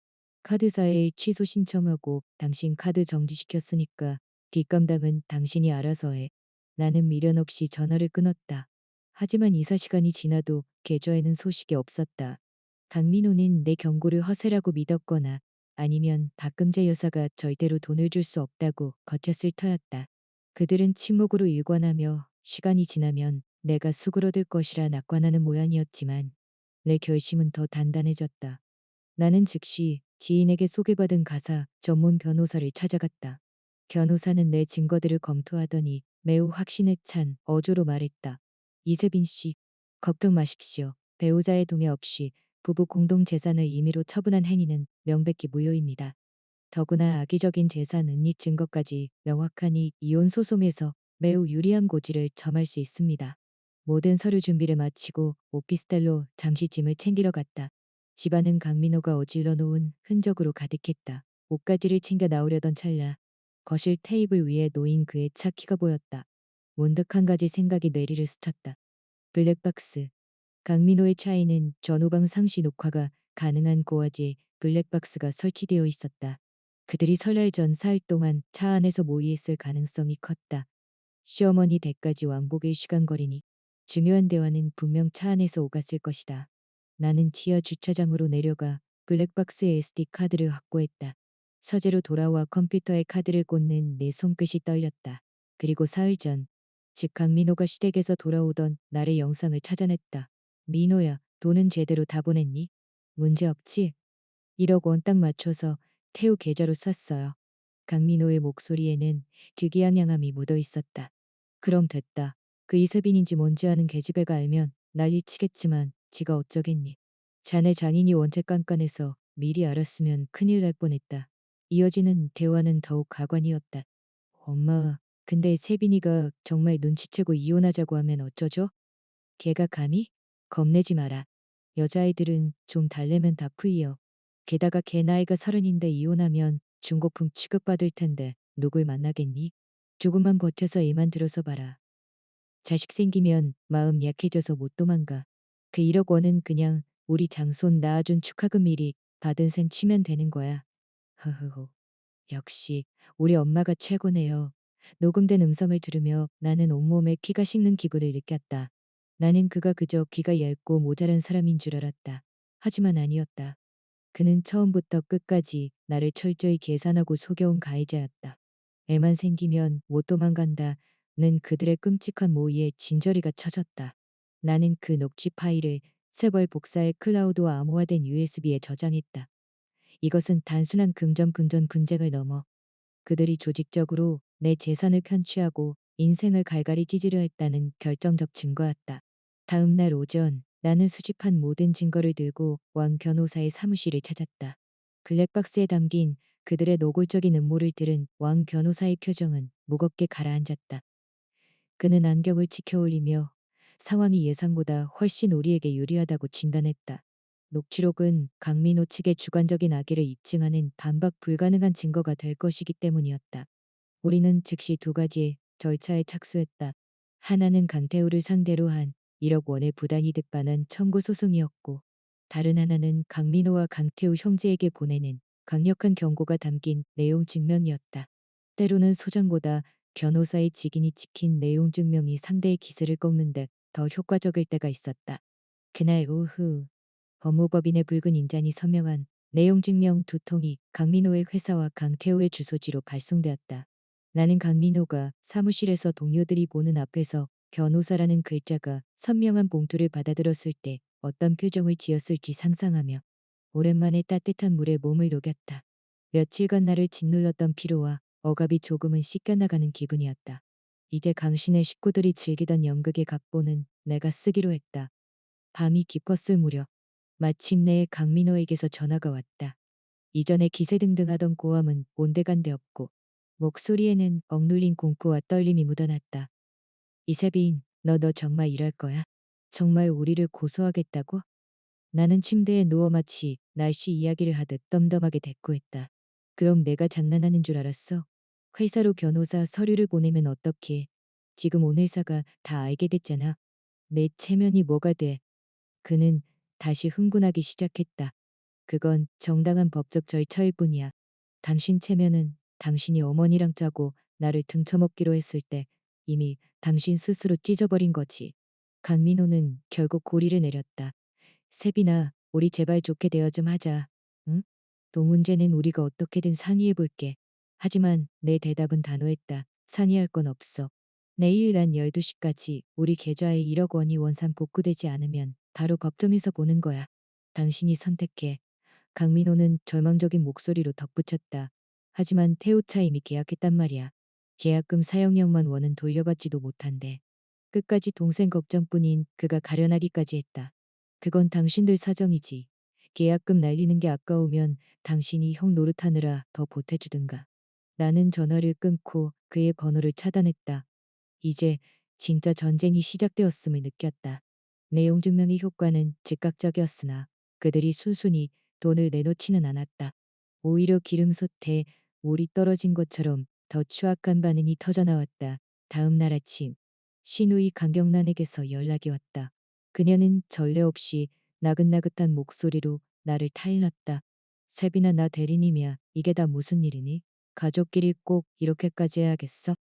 카드사에 취소 신청하고 당신 카드 정지시켰으니까 뒷감당은 당신이 알아서 해. 나는 미련 없이 전화를 끊었다. 하지만 이사 시간이 지나도 계좌에는 소식이 없었다. 강민호는 내 경고를 허세라고 믿었거나 아니면 박금자 여사가 절대로 돈을 줄 수 없다고 거쳤을 터였다. 그들은 침묵으로 일관하며 시간이 지나면 내가 수그러들 것이라 낙관하는 모양이었지만 내 결심은 더 단단해졌다. 나는 즉시 지인에게 소개받은 가사 전문 변호사를 찾아갔다. 변호사는 내 증거들을 검토하더니 매우 확신에 찬 어조로 말했다. 이세빈 씨, 걱정 마십시오. 배우자의 동의 없이 부부 공동 재산을 임의로 처분한 행위는 명백히 무효입니다. 더구나 악의적인 재산 은닉 증거까지 명확하니 이혼 소송에서 매우 유리한 고지를 점할 수 있습니다. 모든 서류 준비를 마치고 오피스텔로 잠시 짐을 챙기러 갔다. 집안은 강민호가 어질러 놓은 흔적으로 가득했다. 옷가지를 챙겨 나오려던 찰나 거실 테이블 위에 놓인 그의 차 키가 보였다. 문득 한 가지 생각이 뇌리를 스쳤다. 블랙박스. 강민호의 차에는 전후방 상시 녹화가 가능한 고화질 블랙박스가 설치되어 있었다. 그들이 설날 전 사흘 동안 차 안에서 모의했을 가능성이 컸다. 시어머니 댁까지 왕복일 시간거리니 중요한 대화는 분명 차 안에서 오갔을 것이다. 나는 지하 주차장으로 내려가 블랙박스의 SD 카드를 확보했다. 서재로 돌아와 컴퓨터에 카드를 꽂는 내 손끝이 떨렸다. 그리고 사흘 전, 즉 강민호가 시댁에서 돌아오던 날의 영상을 찾아냈다. 민호야, 돈은 제대로 다 보냈니? 문제 없지? 1억 원 딱 맞춰서 태우 계좌로 쐈어요. 강민호의 목소리에는 특이한 묻어 있었다. 그럼 됐다. 그 이세빈인지 뭔지 아는 계집애가 알면 난리치겠지만 지가 어쩌겠니. 자네 장인이 원체 깐깐해서 미리 알았으면 큰일 날 뻔했다. 이어지는 대화는 더욱 가관이었다. 엄마, 근데 세빈이가 정말 눈치채고 이혼하자고 하면 어쩌죠? 걔가 감히? 겁내지 마라. 여자아이들은 좀 달래면 다 풀려. 게다가 걔 나이가 30인데 이혼하면 중고품 취급받을 텐데 누굴 만나겠니? 조금만 버텨서 애만 들어서 봐라. 자식 생기면 마음 약해져서 못 도망가. 그 1억 원은 그냥 우리 장손 낳아준 축하금 미리 받은 셈 치면 되는 거야. 허허허. 역시 우리 엄마가 최고네요. 녹음된 음성을 들으며 나는 온몸에 피가 식는 기분을 느꼈다. 나는 그가 그저 귀가 얇고 모자란 사람인 줄 알았다. 하지만 아니었다. 그는 처음부터 끝까지 나를 철저히 계산하고 속여온 가해자였다. 애만 생기면 못 도망간다. 는 그들의 끔찍한 모의에 진저리가 쳐졌다. 나는 그 녹취 파일을 세벌 복사해 클라우드와 암호화된 USB에 저장했다. 이것은 단순한 금전 분쟁을 넘어 그들이 조직적으로 내 재산을 편취하고 인생을 갈갈이 찢으려 했다는 결정적 증거였다. 다음 날 오전 나는 수집한 모든 증거를 들고 왕 변호사의 사무실을 찾았다. 블랙박스에 담긴 그들의 노골적인 음모를 들은 왕 변호사의 표정은 무겁게 가라앉았다. 그는 안경을 치켜올리며 상황이 예상보다 훨씬 우리에게 유리하다고 진단했다. 녹취록은 강민호 측의 주관적인 악의를 입증하는 반박 불가능한 증거가 될 것이기 때문이었다. 우리는 즉시 두 가지의 절차에 착수했다. 하나는 강태우를 상대로 한 1억 원의 부당이득 반환 청구 소송이었고, 다른 하나는 강민호와 강태우 형제에게 보내는 강력한 경고가 담긴 내용 증명이었다. 때로는 소장보다 변호사의 직인이 찍힌 내용 증명이 상대의 기세를 꺾는데 더 효과적일 때가 있었다. 그날 오후 법무법인의 붉은 인장이 서명한 내용 증명 두 통이 강민호의 회사와 강태우의 주소지로 발송되었다. 나는 강민호가 사무실에서 동료들이 보는 앞에서 변호사라는 글자가 선명한 봉투를 받아들었을 때 어떤 표정을 지었을지 상상하며 오랜만에 따뜻한 물에 몸을 녹였다. 며칠간 나를 짓눌렀던 피로와 억압이 조금은 씻겨나가는 기분이었다. 이제 강신의 식구들이 즐기던 연극의 각본은 내가 쓰기로 했다. 밤이 깊었을 무렵 마침내 강민호에게서 전화가 왔다. 이전에 기세등등하던 고함은 온데간데 없고 목소리에는 억눌린 공포와 떨림이 묻어났다. 이세빈, 너 정말 이럴 거야? 정말 우리를 고소하겠다고? 나는 침대에 누워 마치 날씨 이야기를 하듯 덤덤하게 대꾸했다. 그럼 내가 장난하는 줄 알았어? 회사로 변호사 서류를 보내면 어떡해? 지금 온 회사가 다 알게 됐잖아. 내 체면이 뭐가 돼? 그는 다시 흥분하기 시작했다. 그건 정당한 법적 절차일 뿐이야. 당신 체면은 당신이 어머니랑 짜고 나를 등쳐먹기로 했을 때 이미 당신 스스로 찢어버린 거지. 강민호는 결국 고리를 내렸다. 세빈아, 우리 제발 좋게 대화 좀 하자. 응? 돈 문제는 우리가 어떻게든 상의해볼게. 하지만 내 대답은 단호했다. 상의할 건 없어. 내일 난 12시까지 우리 계좌에 1억 원이 원산 복구되지 않으면 바로 법정에서 보는 거야. 당신이 선택해. 강민호는 절망적인 목소리로 덧붙였다. 하지만 태우차 이미 계약했단 말이야. 계약금 사용량만 원은 돌려받지도 못한대. 끝까지 동생 걱정뿐인 그가 가련하기까지 했다. 그건 당신들 사정이지. 계약금 날리는 게 아까우면 당신이 형 노릇하느라 더 보태주든가. 나는 전화를 끊고 그의 번호를 차단했다. 이제 진짜 전쟁이 시작되었음을 느꼈다. 내용 증명의 효과는 즉각적이었으나 그들이 순순히 돈을 내놓지는 않았다. 오히려 기름솥에 물이 떨어진 것처럼 더 추악한 반응이 터져나왔다. 다음 날 아침 신우이 강경란에게서 연락이 왔다. 그녀는 전례 없이 나긋나긋한 목소리로 나를 타일렀다. 세빈아, 나 대리님이야. 이게 다 무슨 일이니? 가족끼리 꼭 이렇게까지 해야겠어?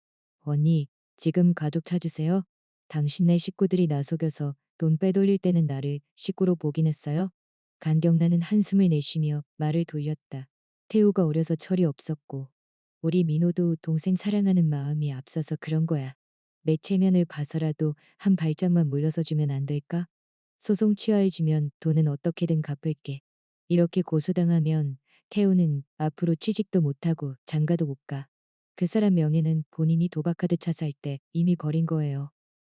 언니, 지금 가족 찾으세요? 당신네 식구들이 나 속여서 돈 빼돌릴 때는 나를 식구로 보긴 했어요? 간경나는 한숨을 내쉬며 말을 돌렸다. 태우가 어려서 철이 없었고 우리 민호도 동생 사랑하는 마음이 앞서서 그런 거야. 내 체면을 봐서라도 한 발짝만 물러서 주면 안 될까? 소송 취하해주면 돈은 어떻게든 갚을게. 이렇게 고소당하면 태우는 앞으로 취직도 못하고 장가도 못 가. 그 사람 명예는 본인이 도박하듯 차살 때 이미 버린 거예요.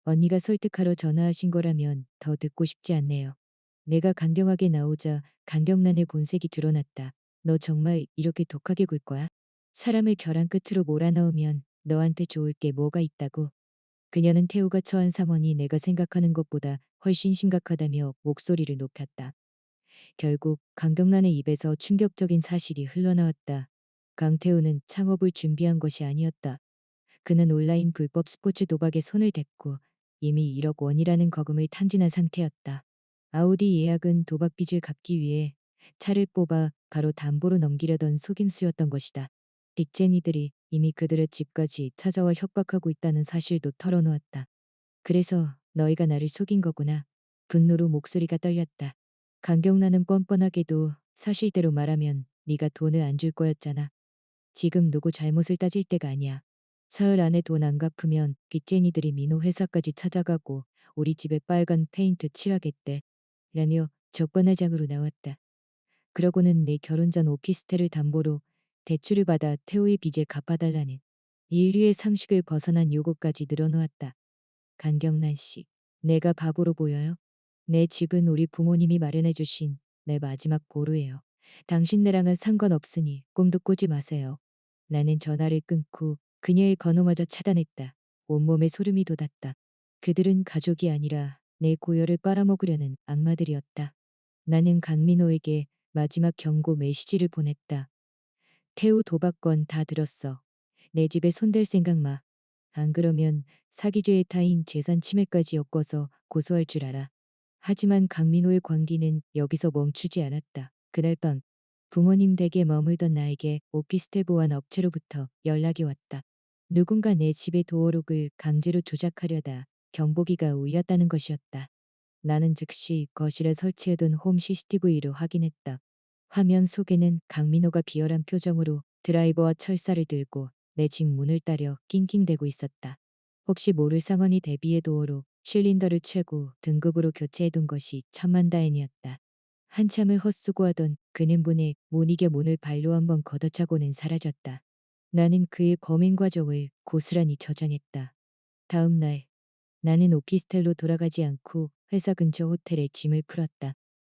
언니가 설득하러 전화하신 거라면 더 듣고 싶지 않네요. 내가 강경하게 나오자 강경란의 본색이 드러났다. 너 정말 이렇게 독하게 굴 거야? 사람을 벼랑 끝으로 몰아넣으면 너한테 좋을 게 뭐가 있다고. 그녀는 태우가 처한 상황이 내가 생각하는 것보다 훨씬 심각하다며 목소리를 높였다. 결국 강경란의 입에서 충격적인 사실이 흘러나왔다. 강태우는 창업을 준비한 것이 아니었다. 그는 온라인 불법 스포츠 도박에 손을 댔고 이미 1억 원이라는 거금을 탕진한 상태였다. 아우디 예약은 도박 빚을 갚기 위해 차를 뽑아 바로 담보로 넘기려던 속임수였던 것이다. 빚쟁이들이 이미 그들의 집까지 찾아와 협박하고 있다는 사실도 털어놓았다. 그래서 너희가 나를 속인 거구나. 분노로 목소리가 떨렸다. 강경란은 뻔뻔하게도 사실대로 말하면 네가 돈을 안 줄 거였잖아. 지금 누구 잘못을 따질 때가 아니야. 사흘 안에 돈 안 갚으면 빚쟁이들이 민호 회사까지 찾아가고 우리 집에 빨간 페인트 칠하겠대. 라며 적반하장으로 나왔다. 그러고는 내 결혼 전 오피스텔을 담보로 대출을 받아 태호의 빚을 갚아달라는 인류의 상식을 벗어난 요구까지 늘어놓았다. 강경란 씨, 내가 바보로 보여요? 내 집은 우리 부모님이 마련해 주신 내 마지막 보루예요. 당신네랑은 상관없으니 꿈도 꾸지 마세요. 나는 전화를 끊고 그녀의 번호마저 차단했다. 온몸에 소름이 돋았다. 그들은 가족이 아니라 내 고열을 빨아먹으려는 악마들이었다. 나는 강민호에게 마지막 경고 메시지를 보냈다. 태우 도박권 다 들었어. 내 집에 손댈 생각 마. 안 그러면 사기죄에 타인 재산 침해까지 엮어서 고소할 줄 알아. 하지만 강민호의 광기는 여기서 멈추지 않았다. 그날 밤 부모님 댁에 머물던 나에게 오피스텔 보안 업체로부터 연락이 왔다. 누군가 내 집의 도어록을 강제로 조작하려다 경보기가 울렸다는 것이었다. 나는 즉시 거실에 설치해둔 홈 CCTV로 확인했다. 화면 속에는 강민호가 비열한 표정으로 드라이버와 철사를 들고 내 집 문을 따려 낑낑대고 있었다. 혹시 모를 상황이 대비해 도어로 실린더를 최고 등급으로 교체해둔 것이 천만다행이었다. 한참을 헛수고하던 그는 분에 못 이겨 문을 발로 한번 걷어차고는 사라졌다. 나는 그의 범행 과정을 고스란히 저장했다. 다음 날 나는 오피스텔로 돌아가지 않고 회사 근처 호텔에 짐을 풀었다.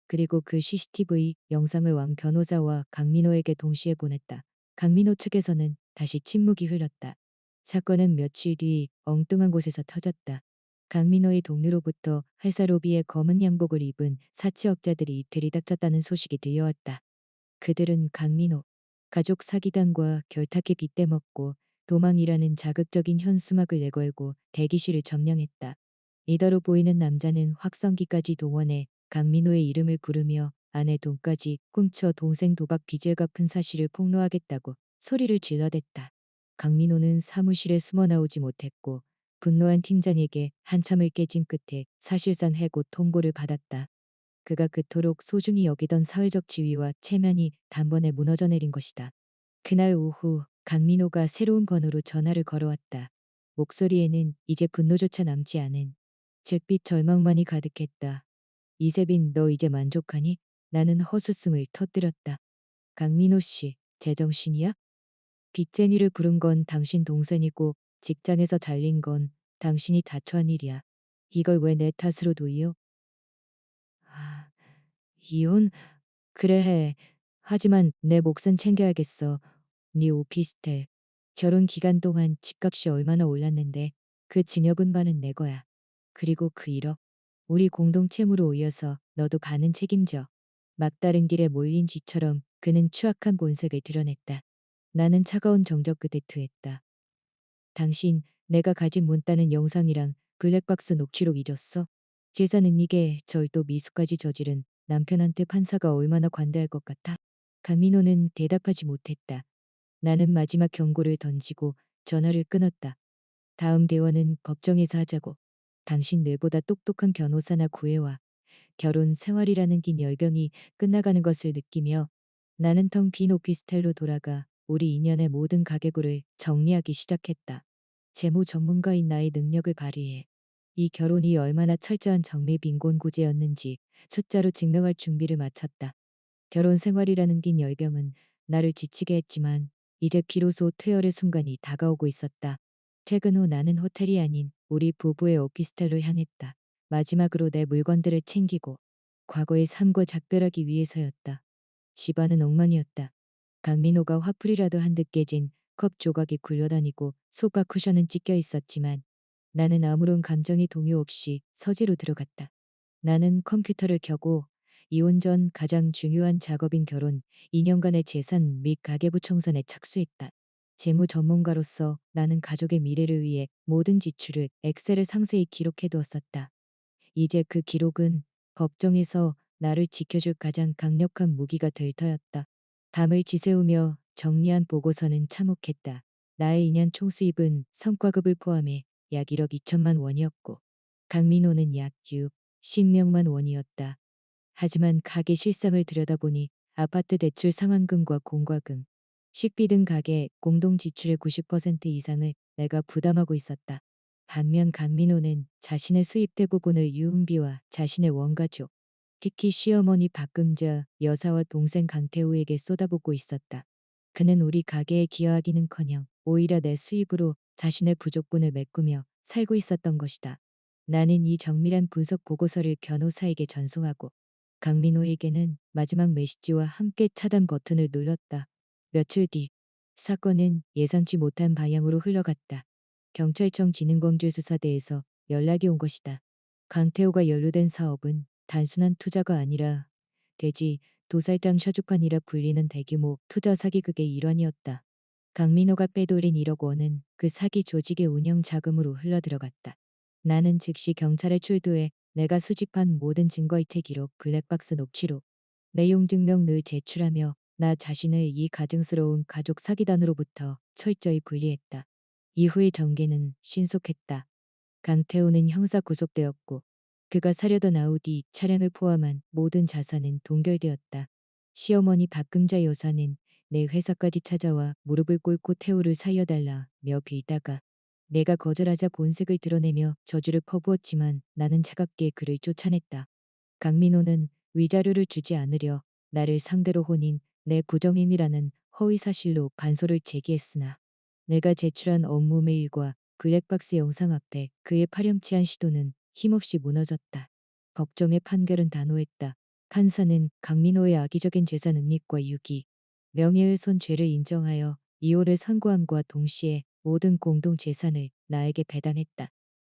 그리고 그 CCTV 영상을 왕 변호사와 강민호에게 동시에 보냈다. 강민호 측에서는 다시 침묵이 흘렀다. 사건은 며칠 뒤 엉뚱한 곳에서 터졌다. 강민호의 동료로부터 회사 로비에 검은 양복을 입은 사채업자들이 들이닥쳤다는 소식이 들려왔다. 그들은 강민호, 가족 사기단과 결탁해 빗대먹고 도망이라는 자극적인 현수막을 내걸고 대기실을 점령했다. 리더로 보이는 남자는 확성기까지 동원해 강민호의 이름을 부르며 아내 돈까지 훔쳐 동생 도박 빚을 갚은 사실을 폭로하겠다고 소리를 질러댔다. 강민호는 사무실에 숨어 나오지 못했고 분노한 팀장에게 한참을 깨진 끝에 사실상 해고 통보를 받았다. 그가 그토록 소중히 여기던 사회적 지위와 체면이 단번에 무너져 내린 것이다. 그날 오후 강민호가 새로운 번호로 전화를 걸어왔다. 목소리에는 이제 분노조차 남지 않은 잿빛 절망만이 가득했다. 이세빈, 너 이제 만족하니? 나는 허수음을 터뜨렸다. 강민호 씨, 제정신이야? 빚쟁이를 부른 건 당신 동생이고 직장에서 잘린 건 당신이 자초한 일이야. 이걸 왜 내 탓으로 돌려? 아, 이혼? 그래 해. 하지만 내 몫은 챙겨야겠어. 네 오피스텔. 결혼 기간 동안 집값이 얼마나 올랐는데 그 증여분 반은 내 거야. 그리고 그 1억. 우리 공동 채무로 올려서 너도 반은 책임져. 막다른 길에 몰린 쥐처럼 그는 추악한 본색을 드러냈다. 나는 차가운 정적 끝에 토했다. 당신, 내가 가진 문따는 영상이랑 블랙박스 녹취록 잊었어? 재산은 이게 절도 미수까지 저지른 남편한테 판사가 얼마나 관대할 것 같아? 강민호는 대답하지 못했다. 나는 마지막 경고를 던지고 전화를 끊었다. 다음 대화는 법정에서 하자고. 당신 내보다 똑똑한 변호사나 구해와. 결혼 생활이라는 긴 열병이 끝나가는 것을 느끼며 나는 텅 빈 오피스텔로 돌아가 우리 인연의 모든 가계부를 정리하기 시작했다. 재무 전문가인 나의 능력을 발휘해 이 결혼이 얼마나 철저한 정리 빈곤구제였는지 숫자로 증명할 준비를 마쳤다. 결혼 생활이라는 긴 열병은 나를 지치게 했지만 이제 비로소 퇴열의 순간이 다가오고 있었다. 퇴근 후 나는 호텔이 아닌 우리 부부의 오피스텔로 향했다. 마지막으로 내 물건들을 챙기고 과거의 삶과 작별하기 위해서였다. 집안은 엉망이었다. 강민호가 화풀이라도 한 듯 깨진 컵 조각이 굴러다니고 소파 쿠션은 찢겨 있었지만 나는 아무런 감정의 동요 없이 서재로 들어갔다. 나는 컴퓨터를 켜고 이혼 전 가장 중요한 작업인 결혼 2년간의 재산 및 가계부 청산에 착수했다. 재무 전문가로서 나는 가족의 미래를 위해 모든 지출을 엑셀에 상세히 기록해 두었었다. 이제 그 기록은 법정에서 나를 지켜줄 가장 강력한 무기가 될 터였다. 담을 지새우며 정리한 보고서는 참혹했다. 나의 2년 총수입은 성과급을 포함해 약 1억 2천만 원이었고 강민호는 약 6, 10명만 원이었다. 하지만 가계 실상을 들여다보니 아파트 대출 상환금과 공과금, 식비 등 가계 공동 지출의 90% 이상을 내가 부담하고 있었다. 반면 강민호는 자신의 수입 대부분을 유흥비와 자신의 원가족, 특히 시어머니 박금자 여사와 동생 강태우에게 쏟아붓고 있었다. 그는 우리 가게에 기여하기는커녕 오히려 내 수입으로 자신의 부족분을 메꾸며 살고 있었던 것이다. 나는 이 정밀한 분석 보고서를 변호사에게 전송하고 강민호에게는 마지막 메시지와 함께 차단 버튼을 눌렀다. 며칠 뒤 사건은 예상치 못한 방향으로 흘러갔다. 경찰청 기능범죄수사대에서 연락이 온 것이다. 강태호가 연루된 사업은 단순한 투자가 아니라 대지 도살장 셔주판이라 불리는 대규모 투자 사기극의 일환이었다. 강민호가 빼돌린 1억 원은 그 사기 조직의 운영 자금으로 흘러들어갔다. 나는 즉시 경찰에 출두해 내가 수집한 모든 증거이체 기록, 블랙박스 녹취록, 내용 증명을 제출하며 나 자신을 이 가증스러운 가족 사기단으로부터 철저히 분리했다. 이후의 전개는 신속했다. 강태우는 형사 구속되었고 그가 사려던 아우디 차량을 포함한 모든 자산은 동결되었다. 시어머니 박금자 여사는 내 회사까지 찾아와 무릎을 꿇고 태우를 살려달라며 빌다가 내가 거절하자 본색을 드러내며 저주를 퍼부었지만 나는 차갑게 그를 쫓아냈다. 강민호는 위자료를 주지 않으려 나를 상대로 혼인, 내 부정행위라는 허위사실로 반소를 제기했으나 내가 제출한 업무 메일과 블랙박스 영상 앞에 그의 파렴치한 시도는 힘없이 무너졌다. 법정의 판결은 단호했다. 판사는 강민호의 악의적인 재산 은닉과 유기, 명예훼손 죄를 인정하여 이혼을 선고함과 동시에 모든 공동 재산을 나에게 배당했다.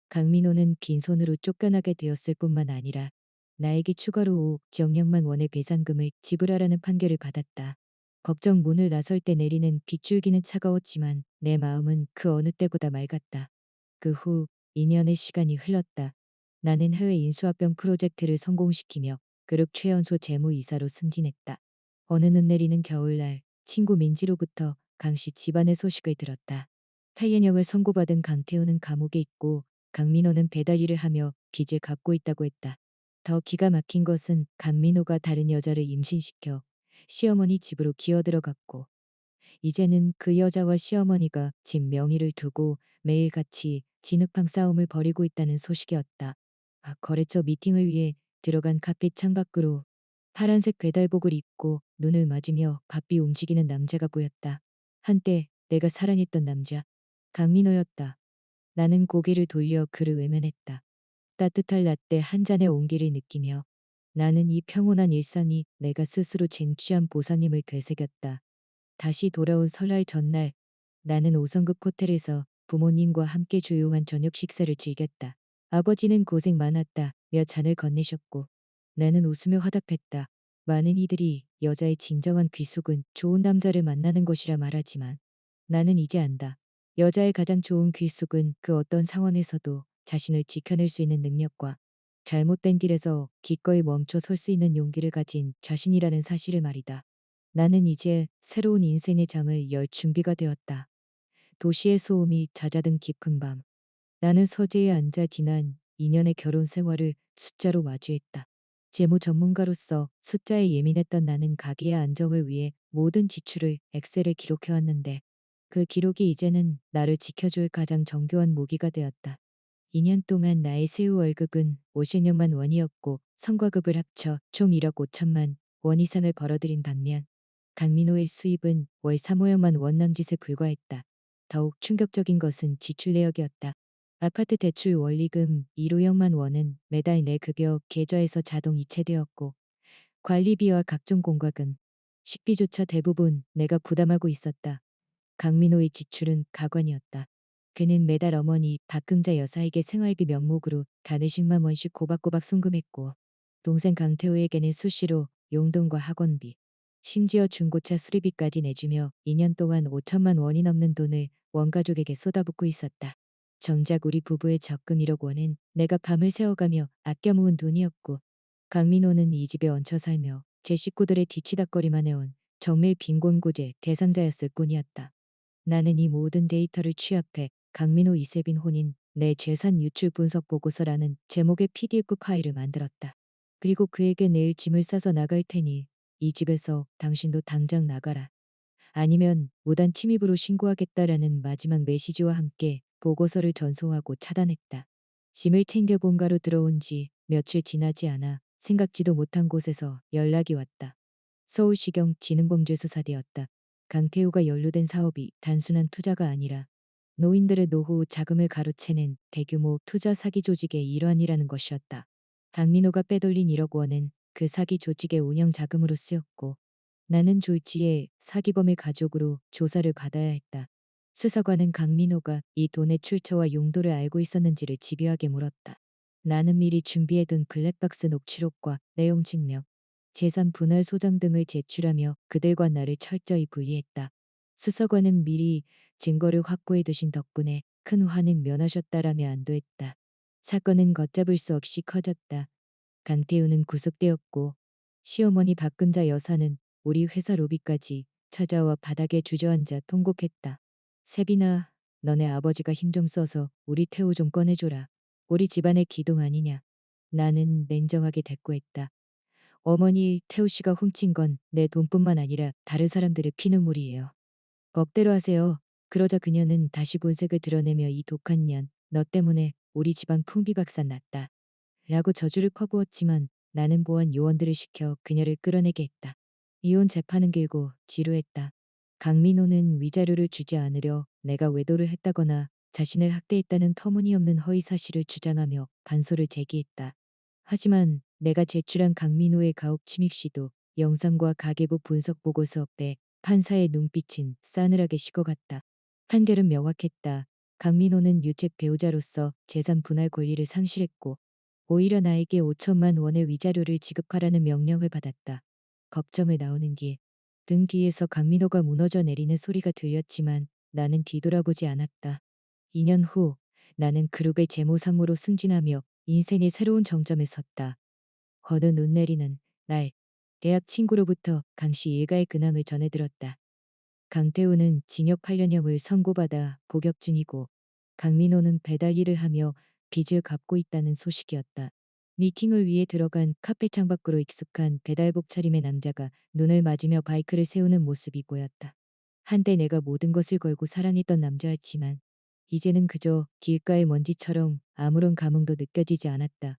강민호는 빈손으로 쫓겨나게 되었을 뿐만 아니라 나에게 추가로 5억 정량만 원의 배상금을 지불하라는 판결을 받았다. 법정 문을 나설 때 내리는 빗줄기는 차가웠지만 내 마음은 그 어느 때보다 맑았다. 그 후 2년의 시간이 흘렀다. 나는 해외 인수합병 프로젝트를 성공시키며 그룹 최연소 재무이사로 승진했다. 어느 눈 내리는 겨울날 친구 민지로부터 강씨 집안의 소식을 들었다. 탈예형을 선고받은 강태우는 감옥에 있고 강민호는 배달 일을 하며 빚을 갚고 있다고 했다. 더 기가 막힌 것은 강민호가 다른 여자를 임신시켜 시어머니 집으로 기어들어갔고 이제는 그 여자와 시어머니가 집 명의를 두고 매일 같이 진흙탕 싸움을 벌이고 있다는 소식이었다. 거래처 미팅을 위해 들어간 카페 창밖으로 파란색 배달복을 입고 눈을 맞으며 바삐 움직이는 남자가 보였다. 한때 내가 사랑했던 남자 강민호였다. 나는 고개를 돌려 그를 외면했다. 따뜻할 라떼 한 잔의 온기를 느끼며 나는 이 평온한 일상이 내가 스스로 쟁취한 보상임을 되새겼다. 다시 돌아온 설날 전날 나는 5성급 호텔에서 부모님과 함께 조용한 저녁 식사를 즐겼다. 아버지는 고생 많았다 며 잔을 건네셨고 나는 웃으며 화답했다. 많은 이들이 여자의 진정한 귀속은 좋은 남자를 만나는 것이라 말하지만 나는 이제 안다. 여자의 가장 좋은 귀속은 그 어떤 상황에서도 자신을 지켜낼 수 있는 능력과 잘못된 길에서 기꺼이 멈춰 설 수 있는 용기를 가진 자신이라는 사실을 말이다. 나는 이제 새로운 인생의 장을 열 준비가 되었다. 도시의 소음이 잦아든 깊은 밤. 나는 서재에 앉아 지난 2년의 결혼 생활을 숫자로 마주했다. 재무 전문가로서 숫자에 예민했던 나는 가게의 안정을 위해 모든 지출을 엑셀에 기록해왔는데 그 기록이 이제는 나를 지켜줄 가장 정교한 무기가 되었다. 2년 동안 나의 세후 월급은 50여만 원이었고 성과급을 합쳐 총 1억 5천만 원 이상을 벌어들인 반면 강민호의 수입은 월 3~5여만 원 남짓에 불과했다. 더욱 충격적인 것은 지출 내역이었다. 아파트 대출 원리금 1~5억만 원은 매달 내 급여 계좌에서 자동 이체되었고 관리비와 각종 공과금, 식비조차 대부분 내가 부담하고 있었다. 강민호의 지출은 가관이었다. 그는 매달 어머니 박금자 여사에게 생활비 명목으로 단 20만 원씩 꼬박꼬박 송금했고 동생 강태호에게는 수시로 용돈과 학원비, 심지어 중고차 수리비까지 내주며 2년 동안 5천만 원이 넘는 돈을 원가족에게 쏟아붓고 있었다. 정작 우리 부부의 적금 1억 원은 내가 밤을 새워가며 아껴 모은 돈이었고 강민호는 이 집에 얹혀 살며 제 식구들의 뒤치다꺼리만 해온 정밀 빈곤고제 대상자였을 뿐이었다. 나는 이 모든 데이터를 취합해 강민호 이세빈 혼인 내 재산 유출 분석 보고서라는 제목의 PDF 파일을 만들었다. 그리고 그에게 내일 짐을 싸서 나갈 테니 이 집에서 당신도 당장 나가라. 아니면 무단 침입으로 신고하겠다라는 마지막 메시지와 함께 보고서를 전송하고 차단했다. 짐을 챙겨 본가로 들어온 지 며칠 지나지 않아 생각지도 못한 곳에서 연락이 왔다. 서울시경 지능범죄수사대였다. 강태우가 연루된 사업이 단순한 투자가 아니라 노인들의 노후 자금을 가로채는 대규모 투자 사기 조직의 일환이라는 것이었다. 강민호가 빼돌린 1억 원은 그 사기 조직의 운영 자금으로 쓰였고 나는 졸지에 사기범의 가족으로 조사를 받아야 했다. 수사관은 강민호가 이 돈의 출처와 용도를 알고 있었는지를 집요하게 물었다. 나는 미리 준비해둔 블랙박스 녹취록과 내용 증명, 재산 분할 소장 등을 제출하며 그들과 나를 철저히 분리했다. 수사관은 미리 증거를 확보해 두신 덕분에 큰 화는 면하셨다라며 안도했다. 사건은 걷잡을 수 없이 커졌다. 강태우는 구속되었고 시어머니 박근자 여사는 우리 회사 로비까지 찾아와 바닥에 주저앉아 통곡했다. 세빈아, 너네 아버지가 힘 좀 써서 우리 태우 좀 꺼내줘라. 우리 집안의 기둥 아니냐. 나는 냉정하게 대꾸했다. 어머니 태우 씨가 훔친 건 내 돈뿐만 아니라 다른 사람들의 피눈물이에요. 법대로 하세요. 그러자 그녀는 다시 본색을 드러내며 이 독한 년, 너 때문에 우리 집안 풍비박산 났다. 라고 저주를 퍼부었지만 나는 보안 요원들을 시켜 그녀를 끌어내게 했다. 이혼 재판은 길고 지루했다. 강민호는 위자료를 주지 않으려 내가 외도를 했다거나 자신을 학대했다는 터무니없는 허위 사실을 주장하며 반소를 제기했다. 하지만 내가 제출한 강민호의 가혹 침입 시도 영상과 가계부 분석 보고서 때 판사의 눈빛은 싸늘하게 식어갔다. 판결은 명확했다. 강민호는 유책 배우자로서 재산 분할 권리를 상실했고 오히려 나에게 5천만 원의 위자료를 지급하라는 명령을 받았다. 걱정을 나오는 길. 등 뒤에서 강민호가 무너져 내리는 소리가 들렸지만 나는 뒤돌아보지 않았다. 2년 후 나는 그룹의 재무상무로 승진하며 인생의 새로운 정점에 섰다. 어느 눈 내리는 날 대학 친구로부터 강씨 일가의 근황을 전해들었다. 강태우는 징역 8년형을 선고받아 복역 중이고 강민호는 배달 일을 하며 빚을 갚고 있다는 소식이었다. 미팅을 위해 들어간 카페 창밖으로 익숙한 배달복 차림의 남자가 눈을 맞으며 바이크를 세우는 모습이 보였다. 한때 내가 모든 것을 걸고 사랑했던 남자였지만 이제는 그저 길가의 먼지처럼 아무런 감흥도 느껴지지 않았다.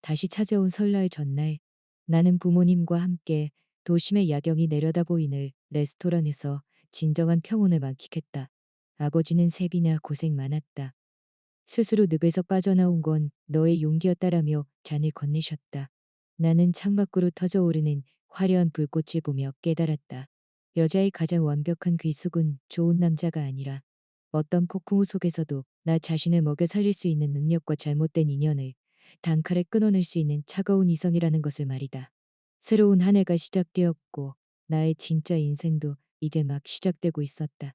다시 찾아온 설날 전날 나는 부모님과 함께 도심의 야경이 내려다 보이는 레스토랑에서 진정한 평온을 만끽했다. 아버지는 세빈아 고생 많았다. 스스로 늪에서 빠져나온 건 너의 용기였다라며 잔을 건네셨다. 나는 창밖으로 터져오르는 화려한 불꽃을 보며 깨달았다. 여자의 가장 완벽한 귀속은 좋은 남자가 아니라 어떤 폭풍우 속에서도 나 자신을 먹여 살릴 수 있는 능력과 잘못된 인연을 단칼에 끊어낼 수 있는 차가운 이성이라는 것을 말이다. 새로운 한 해가 시작되었고 나의 진짜 인생도 이제 막 시작되고 있었다.